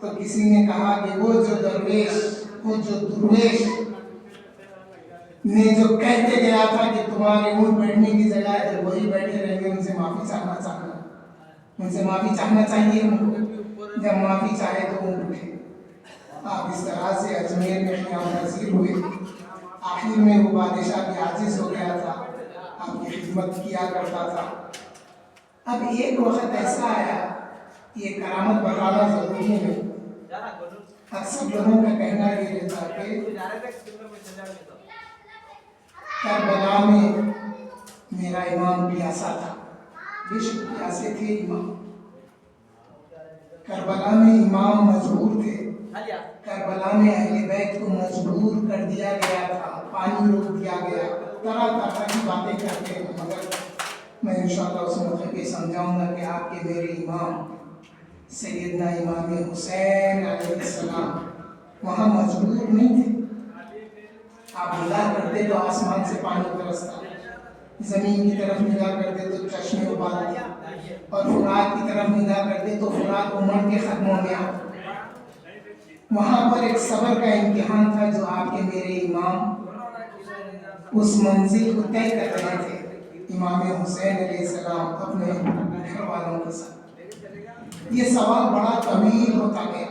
C: تو کسی نے کہا کہ وہ جو درویش نے جو کہتے گیا تھا کہ تمہارے اونٹ بیٹھنے کی جگہ ہے وہی بیٹھے رہیں گے، ان سے معافی چاہنا چاہیے. ان کو جب معافی چاہے تو اونٹ اٹھے. آپ اس طرح سے اجمیر میں قیام پذیر ہوئے. آخر میں وہ بادشاہ بھی عاجز ہو گیا تھا، آپ کی خدمت کیا کرتا تھا. اب ایک وقت ایسا آیا، یہ کرامت بتانا ضروری ہے. اکثر لوگوں کا کہنا یہ رہتا کہ کربلا میں میرا امام پیاسا تھا، عشق ایسے تھے امام. کربلا میں امام مجبور تھے. کربلا میں اہل بیت کو مجبور کر دیا گیا تھا, پانی روک دیا گیا, طرح طرح کی باتیں کرتے ہیں, مگر میں انشاءاللہ اس موقع پہ سمجھاؤں گا کہ آپ کے میرے امام سیدنا امام حسین علیہ السلام وہاں مجبور نہیں تھے. آپ نگاہ کرتے تو آسمان سے پانی برستا, زمین کی طرف نگاہ کرتے تو چشمے ابالتے, اور فرات کی طرف نگاہ کرتے تو فرات امڑ کے ختم ہو گیا. وہاں پر ایک صبر کا امتحان تھا جو آپ کے میرے امام اس منزل کو طے کر رہے تھے. امام حسین علیہ السلام اپنے گھر والوں کے ساتھ. یہ سوال بڑا طویل ہوتا گیا,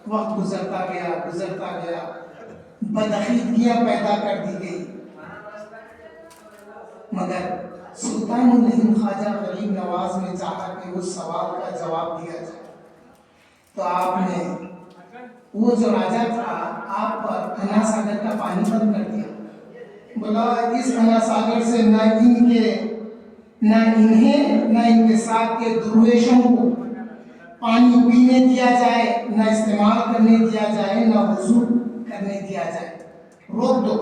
C: وقت گزرتا گیا, بدعقیدگیاں پیدا کر دی گئی, مگر سلطان الہند خواجہ غریب نواز نے چاہا کہ اس سوال کا جواب دیا جائے. تو آپ نے وہ جو راجا تھا آپ پر انا ساگر کا پانی بند کر دیا. بولا اس انا ساگر سے نہ انہیں نہ ان کے ساتھ کے درویشوں کو پانی پینے دیا جائے, نہ استعمال کرنے دیا جائے, نہ وضو کرنے دیا جائے. روک دو.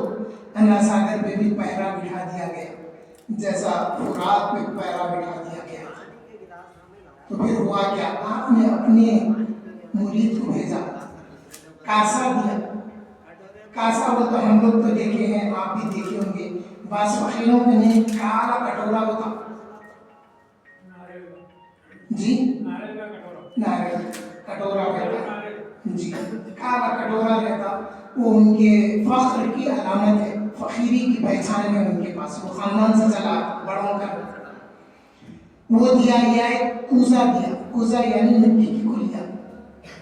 C: انا ساگر پہ بھی پہرا بٹھا دیا گیا جیسا فرات پہ پہرا بٹھا دیا گیا. تو پھر ہوا کیا, آپ نے اپنے مرید کو بھیجا, کاسا دیا. کاسا وہ تو ہم لوگ تو دیکھے ہیں, آپ بھی دیکھے ہوں گے, بعض فقیروں میں نے کالا کٹورا ہوتا. جی ناریل کٹورا رہتا, جی کالا کٹورا رہتا. وہ ان کے فخر کی علامت ہے, فقیری کی پہچان ہے ان کے پاس, وہ خاندان سے چلا بڑوں کا. وہ دیا یا ایک کوزا دیا. کوزا یعنی مٹی کی کلیا.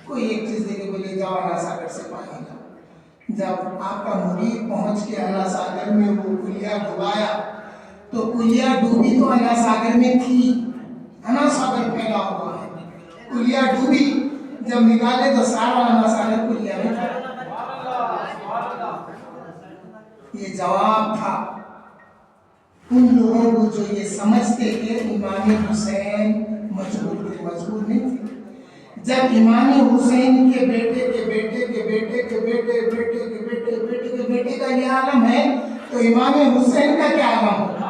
C: کوئی ایک چیز دے کے بولے جاؤ انا ساگر سے پانی لاؤ. جب آپ کا مرید پہنچ کے انا ساگر میں وہ کلیا ڈبایا تو کلیا ڈوبی تو انا ساگر میں تھی. انا ساگر پھیلا ہوا ہے, کلیا ڈوبی, جب نکالے تو سارا انا ساگر کلیا میں تھا. یہ جواب تھا ان لوگوں کو جو یہ سمجھتے کہ امام حسین مجبور تھے. مجبور نہیں تھے. جب امام حسین کے بیٹے کے بیٹے کے بیٹے کے بیٹے بیٹے کے بیٹے بیٹے کے بیٹے کا یہ عالم ہے تو امام حسین کا کیا عالم ہوگا.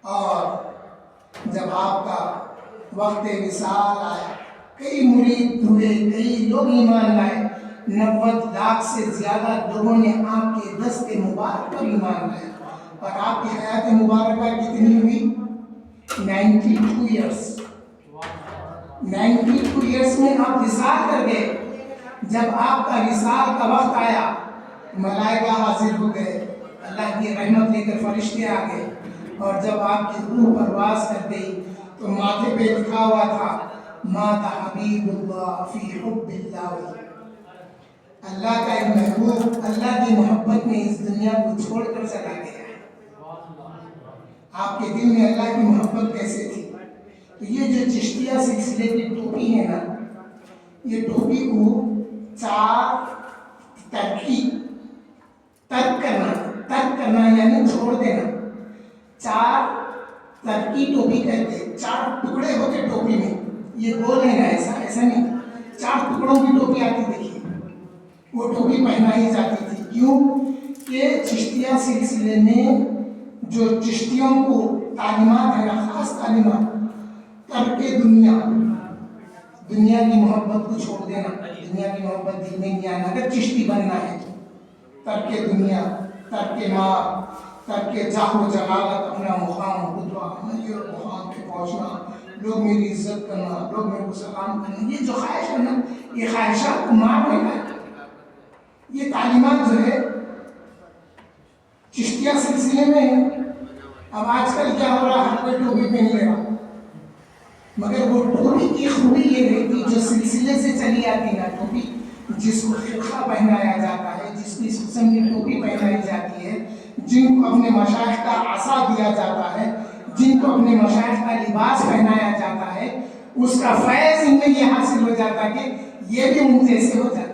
C: اور جب آپ کا وقت وصال آیا, کئی مرید ہوئے, کئی لوگ ایمان لائے. 90 لاکھ سے زیادہ لوگوں نے آپ کے دست مبارک پر ایمان لایا. اور آپ کی حیات مبارکہ کتنی ہوئی؟ 92 ایئرس. 92 ایئرس میں آپ وصال کر گئے. جب آپ کا وصال کا وقت آیا, ملائکہ حاضر ہو گئے, اللہ کی رحمت لے کر فرشتے آ گئے, اور جب آپ کی روح پرواز کر گئی تو ماتھے پہ لکھا ہوا تھا مات حبیب اللہ فی حب اللہ. اللہ کا ایک محبوب اللہ کی محبت میں اس دنیا کو چھوڑ کر چلا گیا. آپ کے دل میں اللہ کی محبت کیسے تھی؟ تو یہ جو چشتیہ سلسلے کی ٹوپی ہے نا, یہ ٹوپی کو 4 ترک کرنا یعنی چھوڑ دینا. 4 ترکی ٹوپی کہتے ہیں. 4 ٹکڑے ہوتے ٹوپی میں, یہ گول ہے نا, ایسا نہیں. 4 ٹکڑوں کی ٹوپی آتی دیکھیے, وہ ٹوپی پہنائی جاتی تھی. کیوں کہ چشتیہ سلسلے میں جو چشتیوں کو تعلیمات ہے نا, خاص تعلیمات, ترک دنیا کی محبت کو چھوڑ دینا. دنیا کی محبت دل میں نہیں آنا اگر چشتی بننا ہے تو. ترک دنیا, ترک مال, ترک جاہ و جلالت, اپنا مقام رتبہ, یہ مقام پہ پہنچنا, لوگ میری عزت کرنا, لوگ میرے کو سلام کرنا, یہ جو خواہش ہے نا, یہ خواہشات کو مارنے کا. یہ تعلیمات جو ہے چشتیہ سلسلے میں ہے. اب آج کل کیا ہو رہا, ہر کوئی ٹوپی پہن لے رہا, مگر وہ ٹوپی کی خوبی یہ رہتی جو سلسلے سے چلی آتی نا. ٹوپی جس کو خرقہ پہنایا جاتا ہے, جس کو اس قسم کی ٹوپی پہنائی جاتی ہے, جن کو اپنے مشائخ کا عصا دیا جاتا ہے, جن کو اپنے مشائخ کا لباس پہنایا جاتا ہے, اس کا فیض ان میں یہ حاصل ہو جاتا کہ یہ بھی ان جیسے ہو جاتے.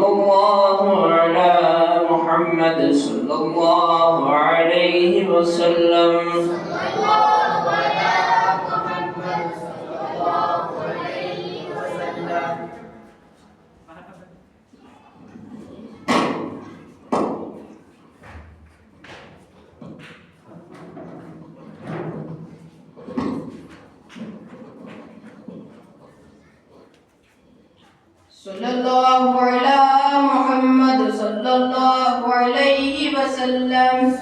A: صلی اللہ علی محمد صلی اللہ علیہ وسلم
D: صلی اللہ علی محمد صلی اللہ علیہ وسلم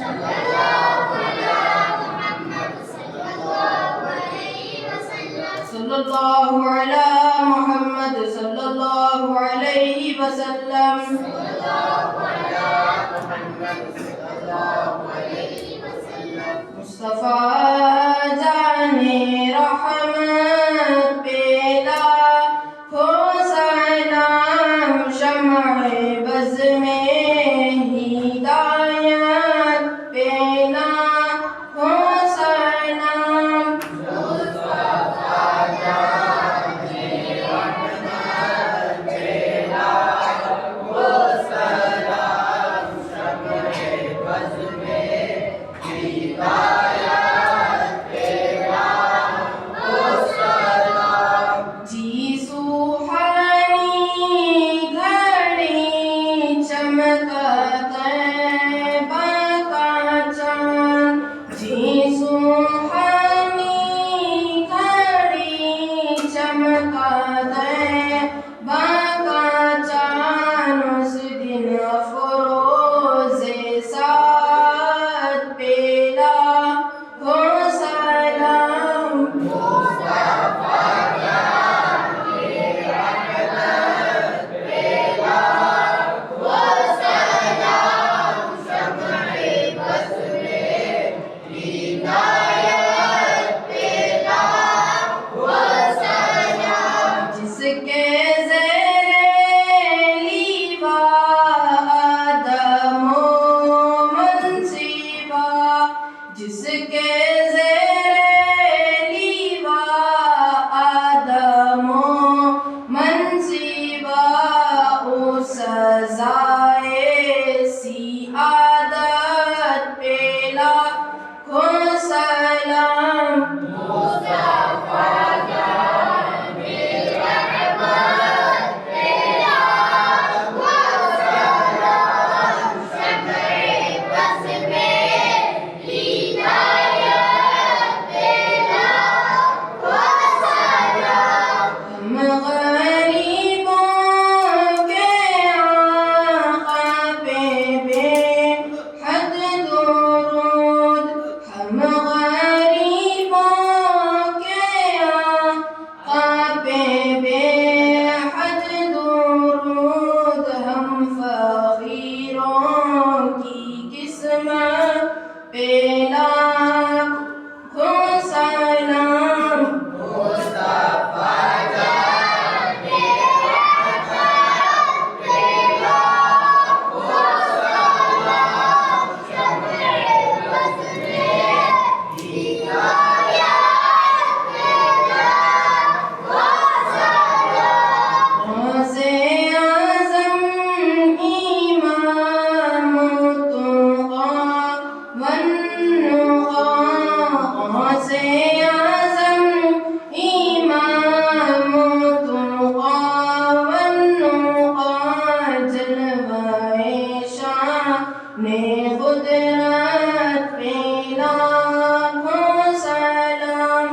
D: صلی اللہ علی محمد صلی اللہ علیہ وسلم مصطفیٰ جان رحمت پیلا ہو سلام شمع بز میں ہدایت پیلا ہو سلام جی سوہانی گھڑی چمکا طیبہ کا چاند جی سوہانی گھڑی چمکا طیبہ کا چاند اس دن افروز سعد پیلا ہو سلام جس کے زیر لیوا آدم و منصبا جس کے زیر لیوا آدم و منصبا اس سزائے سعادت پیلا ہو سلام ہم غریبوں کے آقا پہ بے حد درود ہم غریبوں کے آقا پہ بے حد درود ہم فقیروں کی قسمت پہ لاکھوں سلام غوث اعظم امام التقیٰ والنقیٰ غوث اعظم امام التقیٰ والنقیٰ جلوہ شان قدرت پہ لاکھوں سلام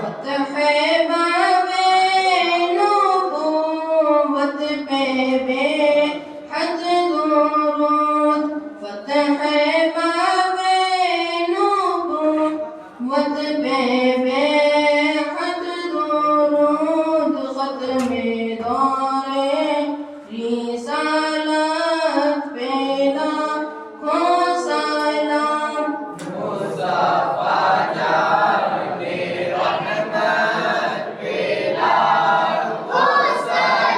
D: فتح باب نبوت پہ بے حد درود فتح باب نبوت پہ بے حد درود ختم دور رسالت پہ لاکھوں سلام
B: صلی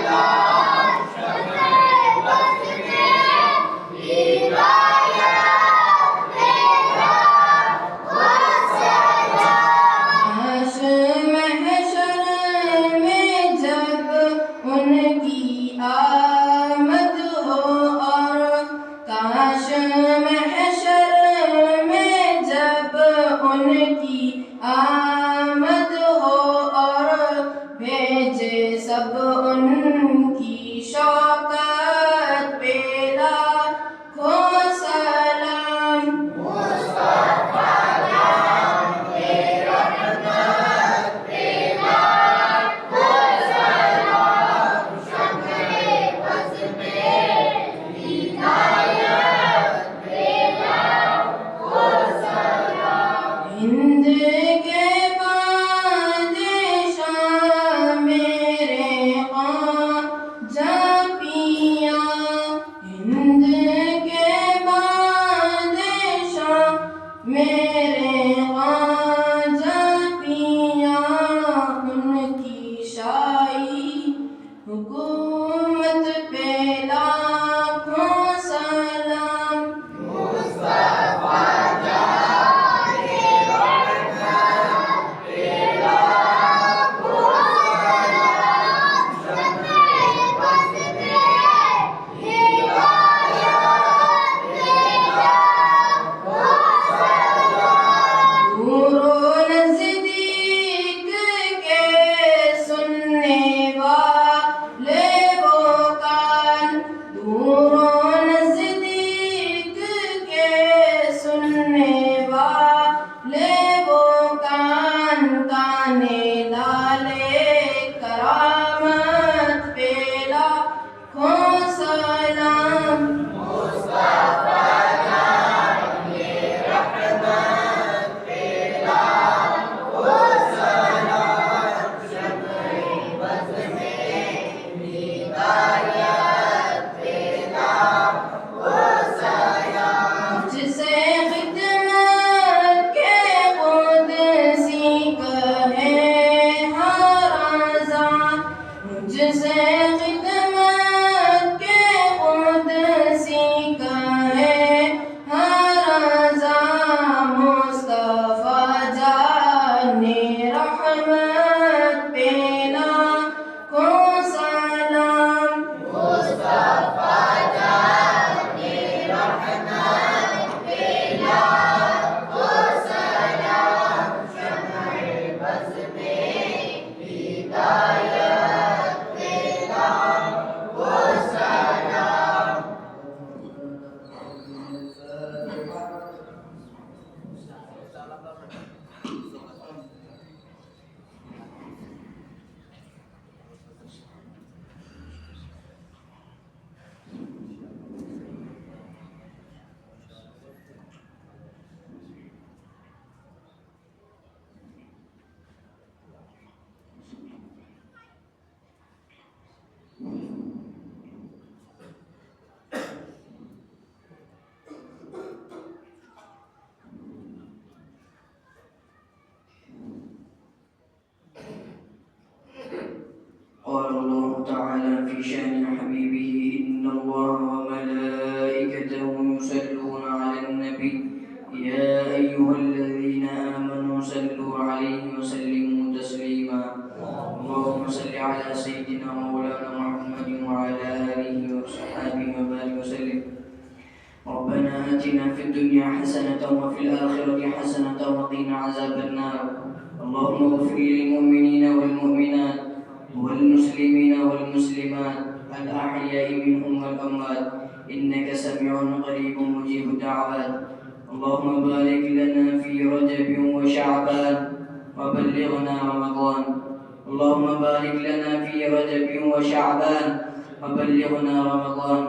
D: کی آمد ہو اور بھیجے سب ان کی شوکت پہ لاکھوں سلام ہند کے بادشاہ میرے خواجہ پیاں ہند کے بادشاہ میرے خواجہ پیاں ان کی شاہی حکومت پہ لاکھوں سلام دور و نزدیک کے سننے والے وہ کان دور و نزدیک کے سننے والے وہ کانے لالے کرامت پہ لاکھوں سلام جسے خدمت کے قدسی کہے ہر آزاں جسے خدمت کے قدسی کہے ہر آزاں مصطفیٰ جان رحمت پہ لاکھوں سلام قال الله تعالى في شأن حبيبه إن الله وملائكته يصلون على النبي يا أيها الذين آمنوا صلوا عليه وسلموا تسليما اللهم صل على سيدنا مولانا محمد وعلى آله وصحبه وبارك وسلم ربنا آتنا في الدنيا حسنة وفي الآخرة حسنة وقنا عذاب النار اللهم اغفر للمؤمنين والمؤمنات والمسلمين والمسلمات الأحياء منهم والأموات إنك سميع قريب مجيب الدعوات اللهم بارك لنا في رجب وشعبان وبلغنا رمضان اللهم بارك لنا في رجب وشعبان وبلغنا رمضان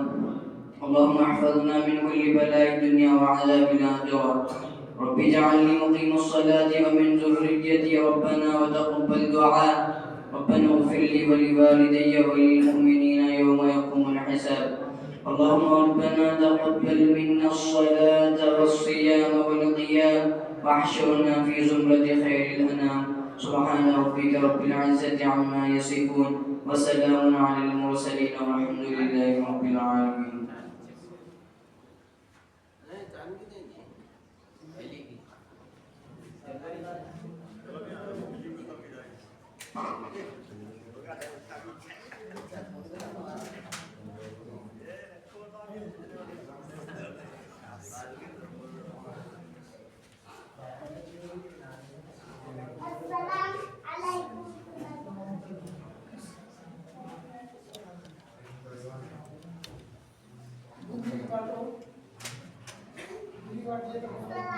D: اللهم احفظنا من كل بلاء الدنيا وعذاب الآخرة رب اجعلني مقيم الصلاة ومن ذريتي ربنا وتقبل دعاء ربنا اغفر لي ولوالدي وللمؤمنين يوم يقوم الحساب اللهم ربنا تقبل منا الصلاة والصيام والقيام واحشرنا في زمرة خير الأنام سبحان ربك رب العزة عما يصفون وسلام على المرسلين والحمد لله رب العالمين.
C: وبركاته.